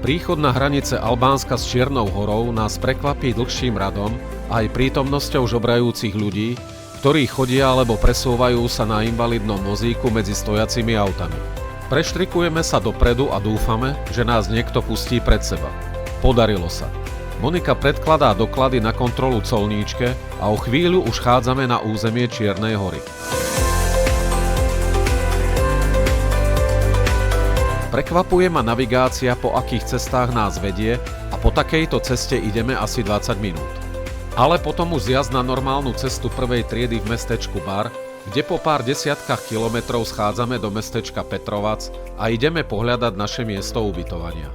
Speaker 1: Príchod na hranice Albánska s Čiernou Horou nás prekvapí dlhším radom a aj prítomnosťou žobrajúcich ľudí, ktorí chodia alebo presúvajú sa na invalidnom vozíku medzi stojacimi autami. Preštrikujeme sa dopredu a dúfame, že nás niekto pustí pred seba. Podarilo sa. Monika predkladá doklady na kontrolu colníčke a o chvíľu už chádzame na územie Čiernej Hory. Prekvapuje ma navigácia, po akých cestách nás vedie a po takejto ceste ideme asi 20 minút. Ale potom už zjazd na normálnu cestu prvej triedy v mestečku Bar, kde po pár desiatkách kilometrov schádzame do mestečka Petrovac a ideme pohľadať naše miesto ubytovania.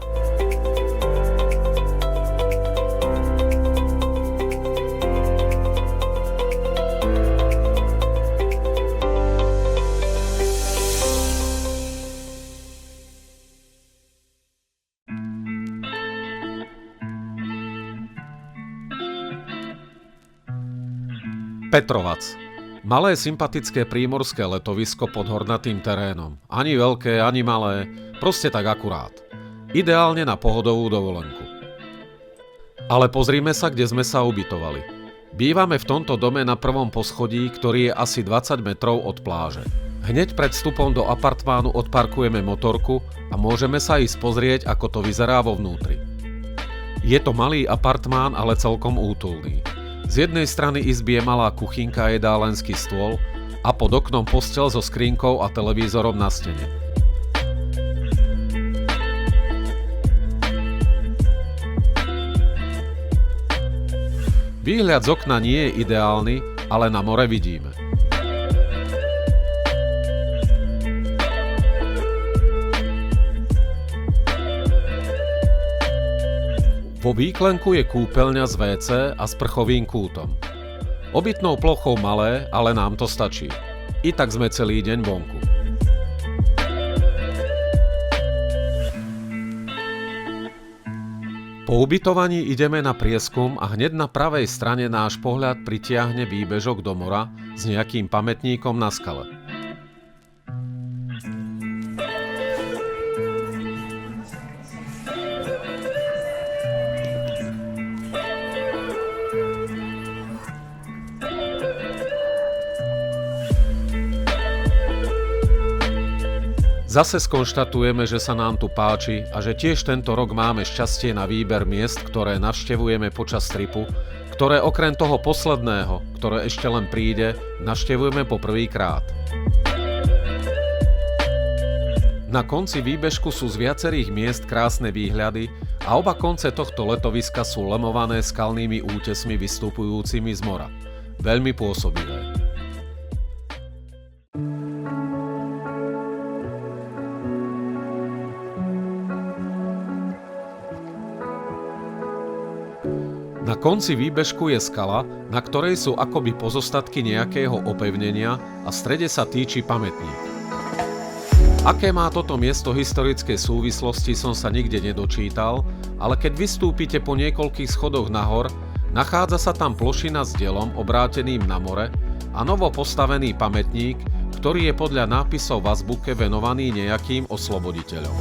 Speaker 1: Petrovac. Malé sympatické prímorské letovisko pod hornatým terénom. Ani veľké, ani malé, proste tak akurát. Ideálne na pohodovú dovolenku. Ale pozrime sa, kde sme sa ubytovali. Bývame v tomto dome na prvom poschodí, ktorý je asi 20 metrov od pláže. Hneď pred vstupom do apartmánu odparkujeme motorku a môžeme sa ísť pozrieť, ako to vyzerá vo vnútri. Je to malý apartmán, ale celkom útulný. Z jednej strany izby je malá kuchynka a jedálenský stôl a pod oknom posteľ so skrínkou a televízorom na stene. Výhľad z okna nie je ideálny, ale na more vidíme. Vo výklenku je kúpeľňa z WC a sprchovým kútom. Obytnou plochou malé, ale nám to stačí. I tak sme celý deň vonku. Po ubytovaní ideme na prieskum a hneď na pravej strane náš pohľad pritiahne výbežok do mora s nejakým pamätníkom na skale. Zase skonštatujeme, že sa nám tu páči a že tiež tento rok máme šťastie na výber miest, ktoré navštevujeme počas tripu, ktoré okrem toho posledného, ktoré ešte len príde, navštevujeme po prvýkrát. Na konci výbežku sú z viacerých miest krásne výhľady a oba konce tohto letoviska sú lemované skalnými útesmi vystupujúcimi z mora. Veľmi pôsobivé. Na konci výbežku je skala, na ktorej sú akoby pozostatky nejakého opevnenia a v strede sa týči pamätník. Aké má toto miesto historické súvislosti, som sa nikde nedočítal, ale keď vystúpite po niekoľkých schodoch nahor, nachádza sa tam plošina s dielom obráteným na more a novo postavený pamätník, ktorý je podľa nápisov v azbuke venovaný nejakým osloboditeľom.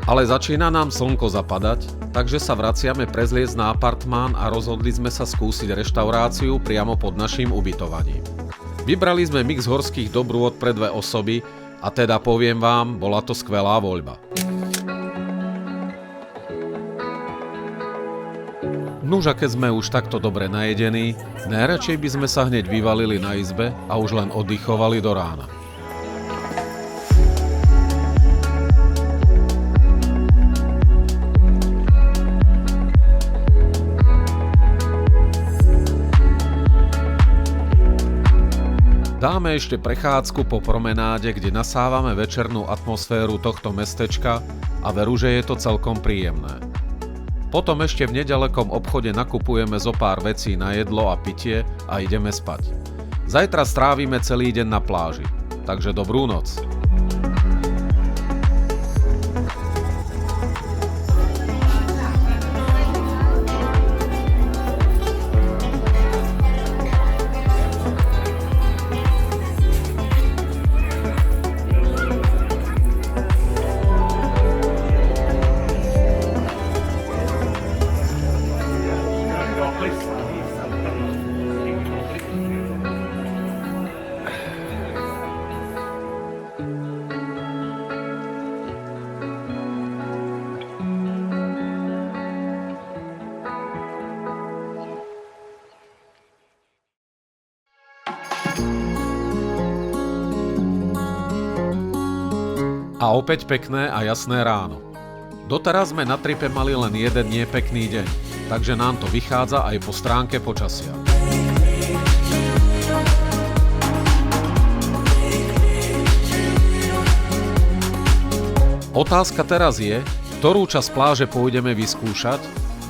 Speaker 1: Ale začína nám slnko zapadať, takže sa vraciame prezliecť na apartmán a rozhodli sme sa skúsiť reštauráciu priamo pod naším ubytovaním. Vybrali sme mix horských dobrôt pre 2 osoby a teda poviem vám, bola to skvelá voľba. Nuž a keď sme už takto dobre najedení, najradšej by sme sa hneď vyvalili na izbe a už len oddychovali do rána. Dáme ešte prechádzku po promenáde, kde nasávame večernú atmosféru tohto mestečka a veru, že je to celkom príjemné. Potom ešte v nedalekom obchode nakupujeme zo pár vecí na jedlo a pitie a ideme spať. Zajtra strávime celý deň na pláži, takže dobrú noc. A opäť pekné a jasné ráno. Doteraz sme na tripe mali len jeden nepekný deň, takže nám to vychádza aj po stránke počasia. Otázka teraz je, ktorú časť pláže pôjdeme vyskúšať,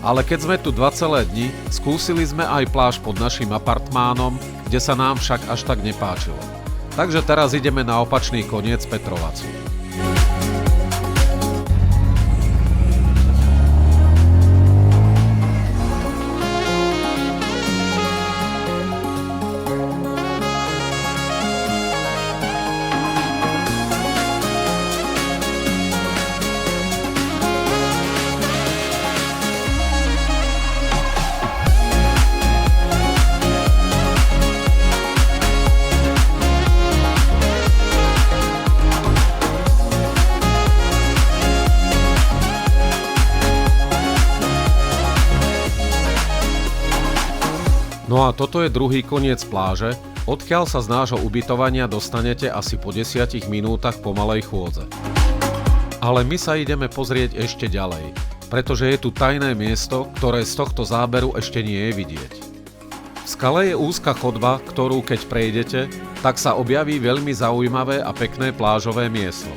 Speaker 1: ale keď sme tu 2 celé dni, skúsili sme aj pláž pod našim apartmánom, kde sa nám však až tak nepáčilo. Takže teraz ideme na opačný koniec Petrovacu. No a toto je druhý koniec pláže, odkiaľ sa z nášho ubytovania dostanete asi po 10 minútach pomalej chôdze. Ale my sa ideme pozrieť ešte ďalej, pretože je tu tajné miesto, ktoré z tohto záberu ešte nie je vidieť. V skale je úzka chodba, ktorú keď prejdete, tak sa objaví veľmi zaujímavé a pekné plážové miesto.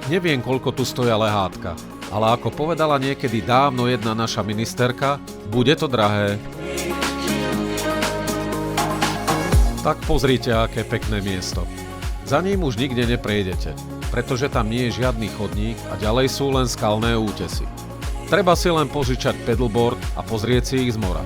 Speaker 1: Neviem, koľko tu stoja lehátka, ale ako povedala niekedy dávno jedna naša ministerka, bude to drahé. Tak pozrite, aké pekné miesto. Za ním už nikde neprejdete, pretože tam nie je žiadny chodník a ďalej sú len skalné útesy. Treba si len požičať paddleboard a pozrieť si ich z mora.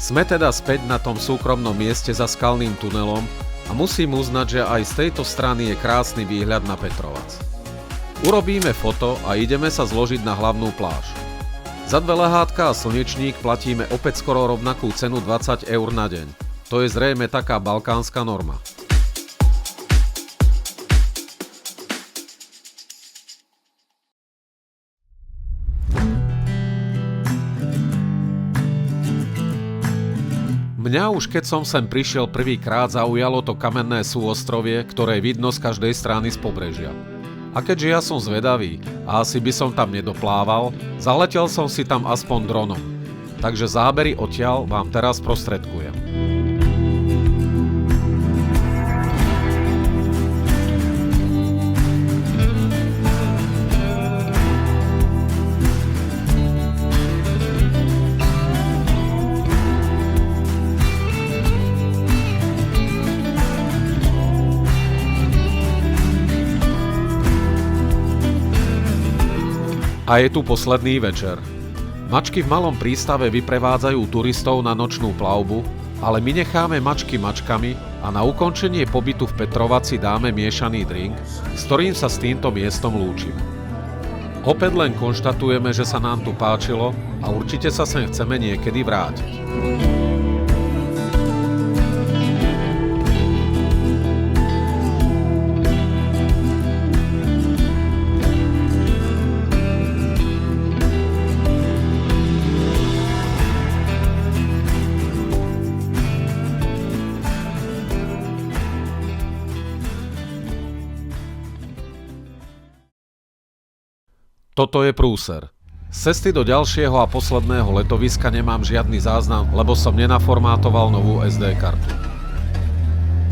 Speaker 1: Sme teda späť na tom súkromnom mieste za skalným tunelom a musím uznať, že aj z tejto strany je krásny výhľad na Petrovac. Urobíme foto a ideme sa zložiť na hlavnú pláž. Za 2 lehátka a slnečník platíme opäť skoro rovnakú cenu 20 eur na deň. To je zrejme taká balkánska norma. Mňa už keď som sem prišiel prvýkrát, zaujalo to kamenné súostrovie, ktoré vidno z každej strany z pobrežia. A keďže ja som zvedavý a asi by som tam nedoplával, zaletel som si tam aspoň dronom. Takže zábery odtiaľ vám teraz prostredkujem. A je tu posledný večer. Mačky v malom prístave vyprevádzajú turistov na nočnú plavbu, ale my necháme mačky mačkami a na ukončenie pobytu v Petrovaci dáme miešaný drink, s ktorým sa s týmto miestom lúčime. Opäť len konštatujeme, že sa nám tu páčilo a určite sa sem chceme niekedy vrátiť. Toto je prúser. Z cesty do ďalšieho a posledného letoviska nemám žiadny záznam, lebo som nenaformátoval novú SD kartu.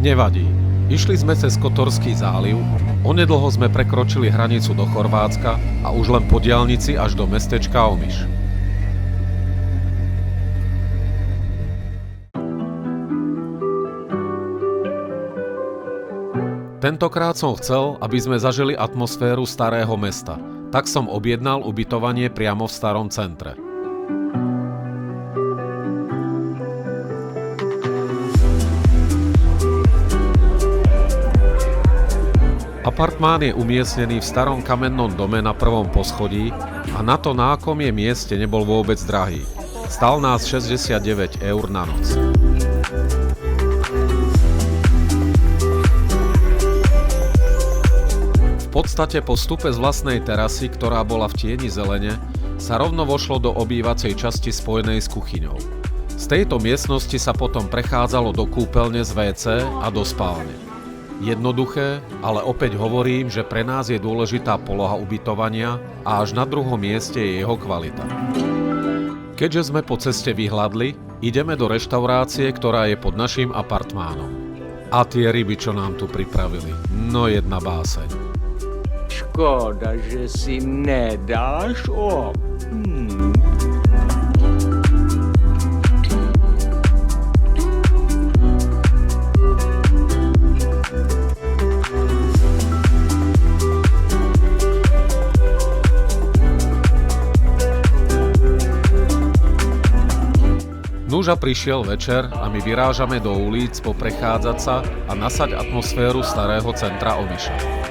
Speaker 1: Nevadí. Išli sme cez Kotorský záliv, onedlho sme prekročili hranicu do Chorvátska a už len po diaľnici až do mestečka Omiš. Tentokrát som chcel, aby sme zažili atmosféru starého mesta. Tak som objednal ubytovanie priamo v starom centre. Apartmán je umiestnený v starom kamennom dome na prvom poschodí a na to, na akom je mieste, nebol vôbec drahý. Stál nás 69 eur na noc. V podstate po vstupe z vlastnej terasy, ktorá bola v tieni zelene, sa rovno vošlo do obývacej časti spojenej s kuchyňou. Z tejto miestnosti sa potom prechádzalo do kúpeľne z WC a do spálne. Jednoduché, ale opäť hovorím, že pre nás je dôležitá poloha ubytovania a až na druhom mieste je jeho kvalita. Keďže sme po ceste vyhladli, ideme do reštaurácie, ktorá je pod naším apartmánom. A tie ryby, čo nám tu pripravili, no jedna báseň.
Speaker 2: Škoda, že si nedáš op.
Speaker 1: Nuža prišiel večer a my vyrážame do ulic poprechádzať sa a nasať atmosféru starého centra Omiša.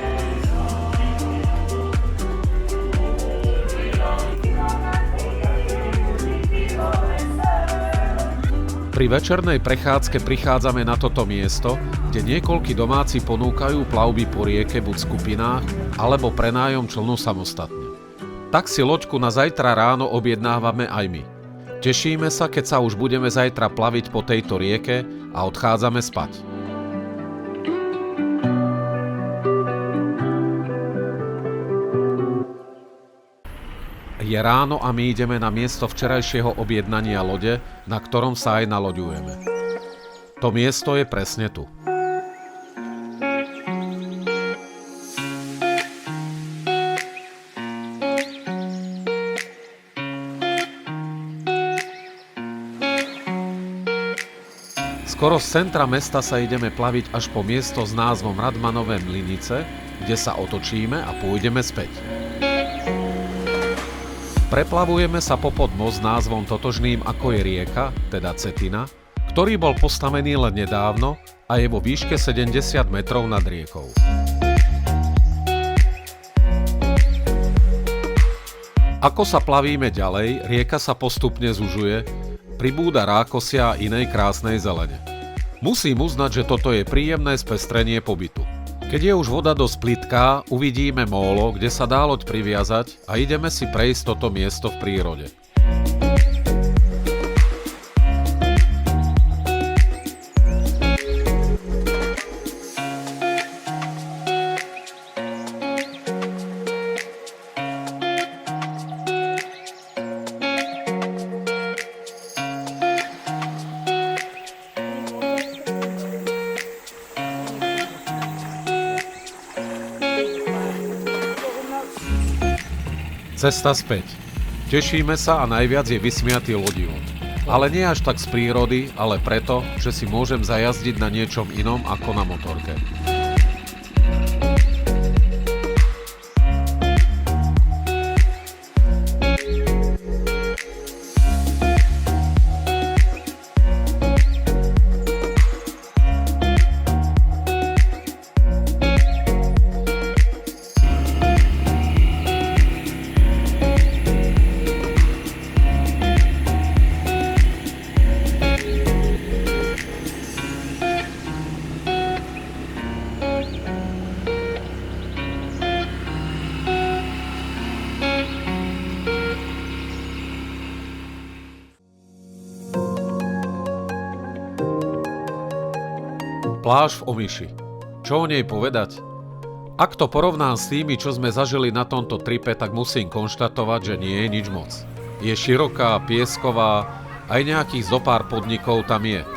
Speaker 1: Pri večernej prechádzke prichádzame na toto miesto, kde niekoľkí domáci ponúkajú plavby po rieke buď v skupinách, alebo prenájom člnu samostatne. Tak si loďku na zajtra ráno objednávame aj my. Tešíme sa, keď sa už budeme zajtra plaviť po tejto rieke a odchádzame spať. Je ráno a my ideme na miesto včerajšieho objednania lode, na ktorom sa aj naloďujeme. To miesto je presne tu. Skoro z centra mesta sa ideme plaviť až po miesto s názvom Radmanové Mlynice, kde sa otočíme a pôjdeme späť. Preplavujeme sa popod most s názvom totožným ako je rieka, teda Cetina, ktorý bol postavený len nedávno a je vo výške 70 metrov nad riekou. Ako sa plavíme ďalej, rieka sa postupne zužuje, pribúda rákosia a inej krásnej zelene. Musím uznať, že toto je príjemné spestrenie pobytu. Keď je už voda dosť plitká, uvidíme mólo, kde sa dá loď priviazať a ideme si prejsť toto miesto v prírode. Cesta späť. Tešíme sa a najviac je vysmiatý lodivod. Ale nie až tak z prírody, ale preto, že si môžem zajazdiť na niečom inom ako na motorke. Pláž v Omiši. Čo o nej povedať? Ak to porovnám s tými, čo sme zažili na tomto tripe, tak musím konštatovať, že nie je nič moc. Je široká, piesková, aj nejakých zopár podnikov tam je.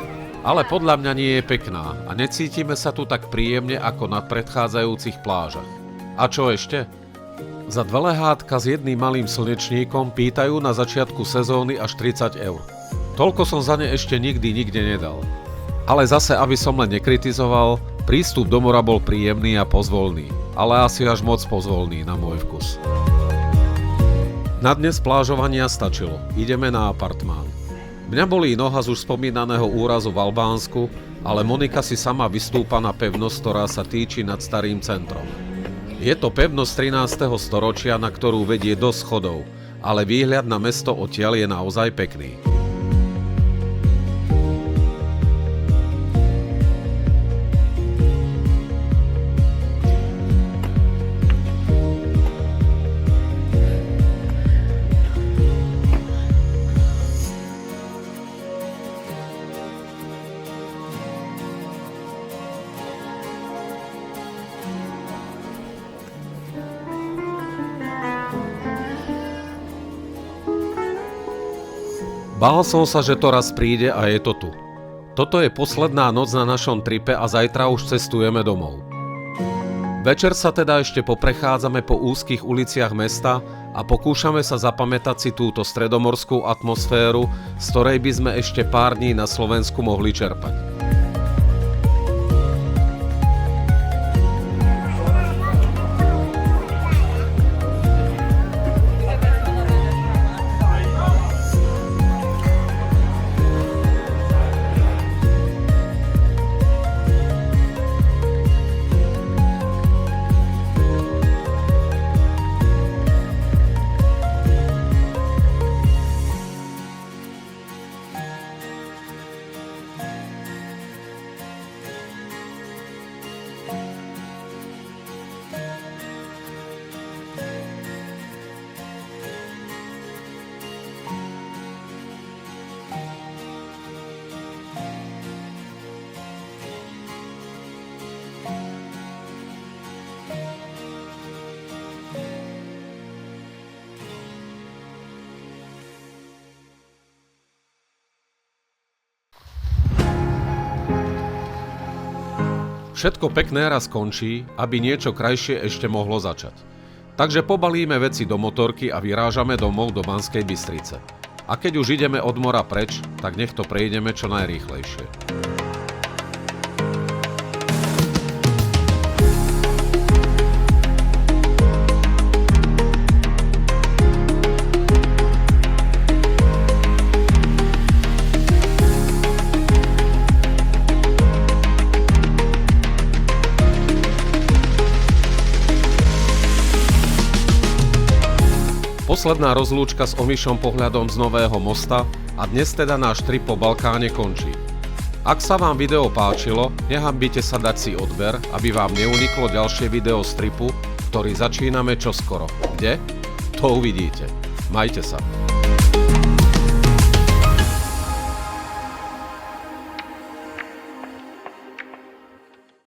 Speaker 1: Ale podľa mňa nie je pekná a necítime sa tu tak príjemne ako na predchádzajúcich plážach. A čo ešte? Za 2 lehátka s jedným malým slnečníkom pýtajú na začiatku sezóny až 30 eur. Toľko som za ne ešte nikdy nikde nedal. Ale zase, aby som len nekritizoval, prístup do mora bol príjemný a pozvolný, ale asi až moc pozvolný na môj vkus. Na dnes plážovania stačilo, ideme na apartmán. Mňa bolí noha z už spomínaného úrazu v Albánsku, ale Monika si sama vystúpa na pevnosť, ktorá sa týči nad starým centrom. Je to pevnosť 13. storočia, na ktorú vedie dosť schodov, ale výhľad na mesto odtiaľ je naozaj pekný. Bál som sa, že to raz príde a je to tu. Toto je posledná noc na našom tripe a zajtra už cestujeme domov. Večer sa teda ešte poprechádzame po úzkých uliciach mesta a pokúšame sa zapamätať si túto stredomorskú atmosféru, z ktorej by sme ešte pár dní na Slovensku mohli čerpať. Všetko pekné raz končí, aby niečo krajšie ešte mohlo začať. Takže pobalíme veci do motorky a vyrážame domov do Banskej Bystrice. A keď už ideme od mora preč, tak nech to prejdeme čo najrýchlejšie. Posledná rozlúčka s Omišom pohľadom z Nového Mosta a dnes teda náš trip po Balkáne končí. Ak sa vám video páčilo, nehanbite sa dať si odber, aby vám neuniklo ďalšie video z tripu, ktorý začíname čoskoro. Kde? To uvidíte. Majte sa.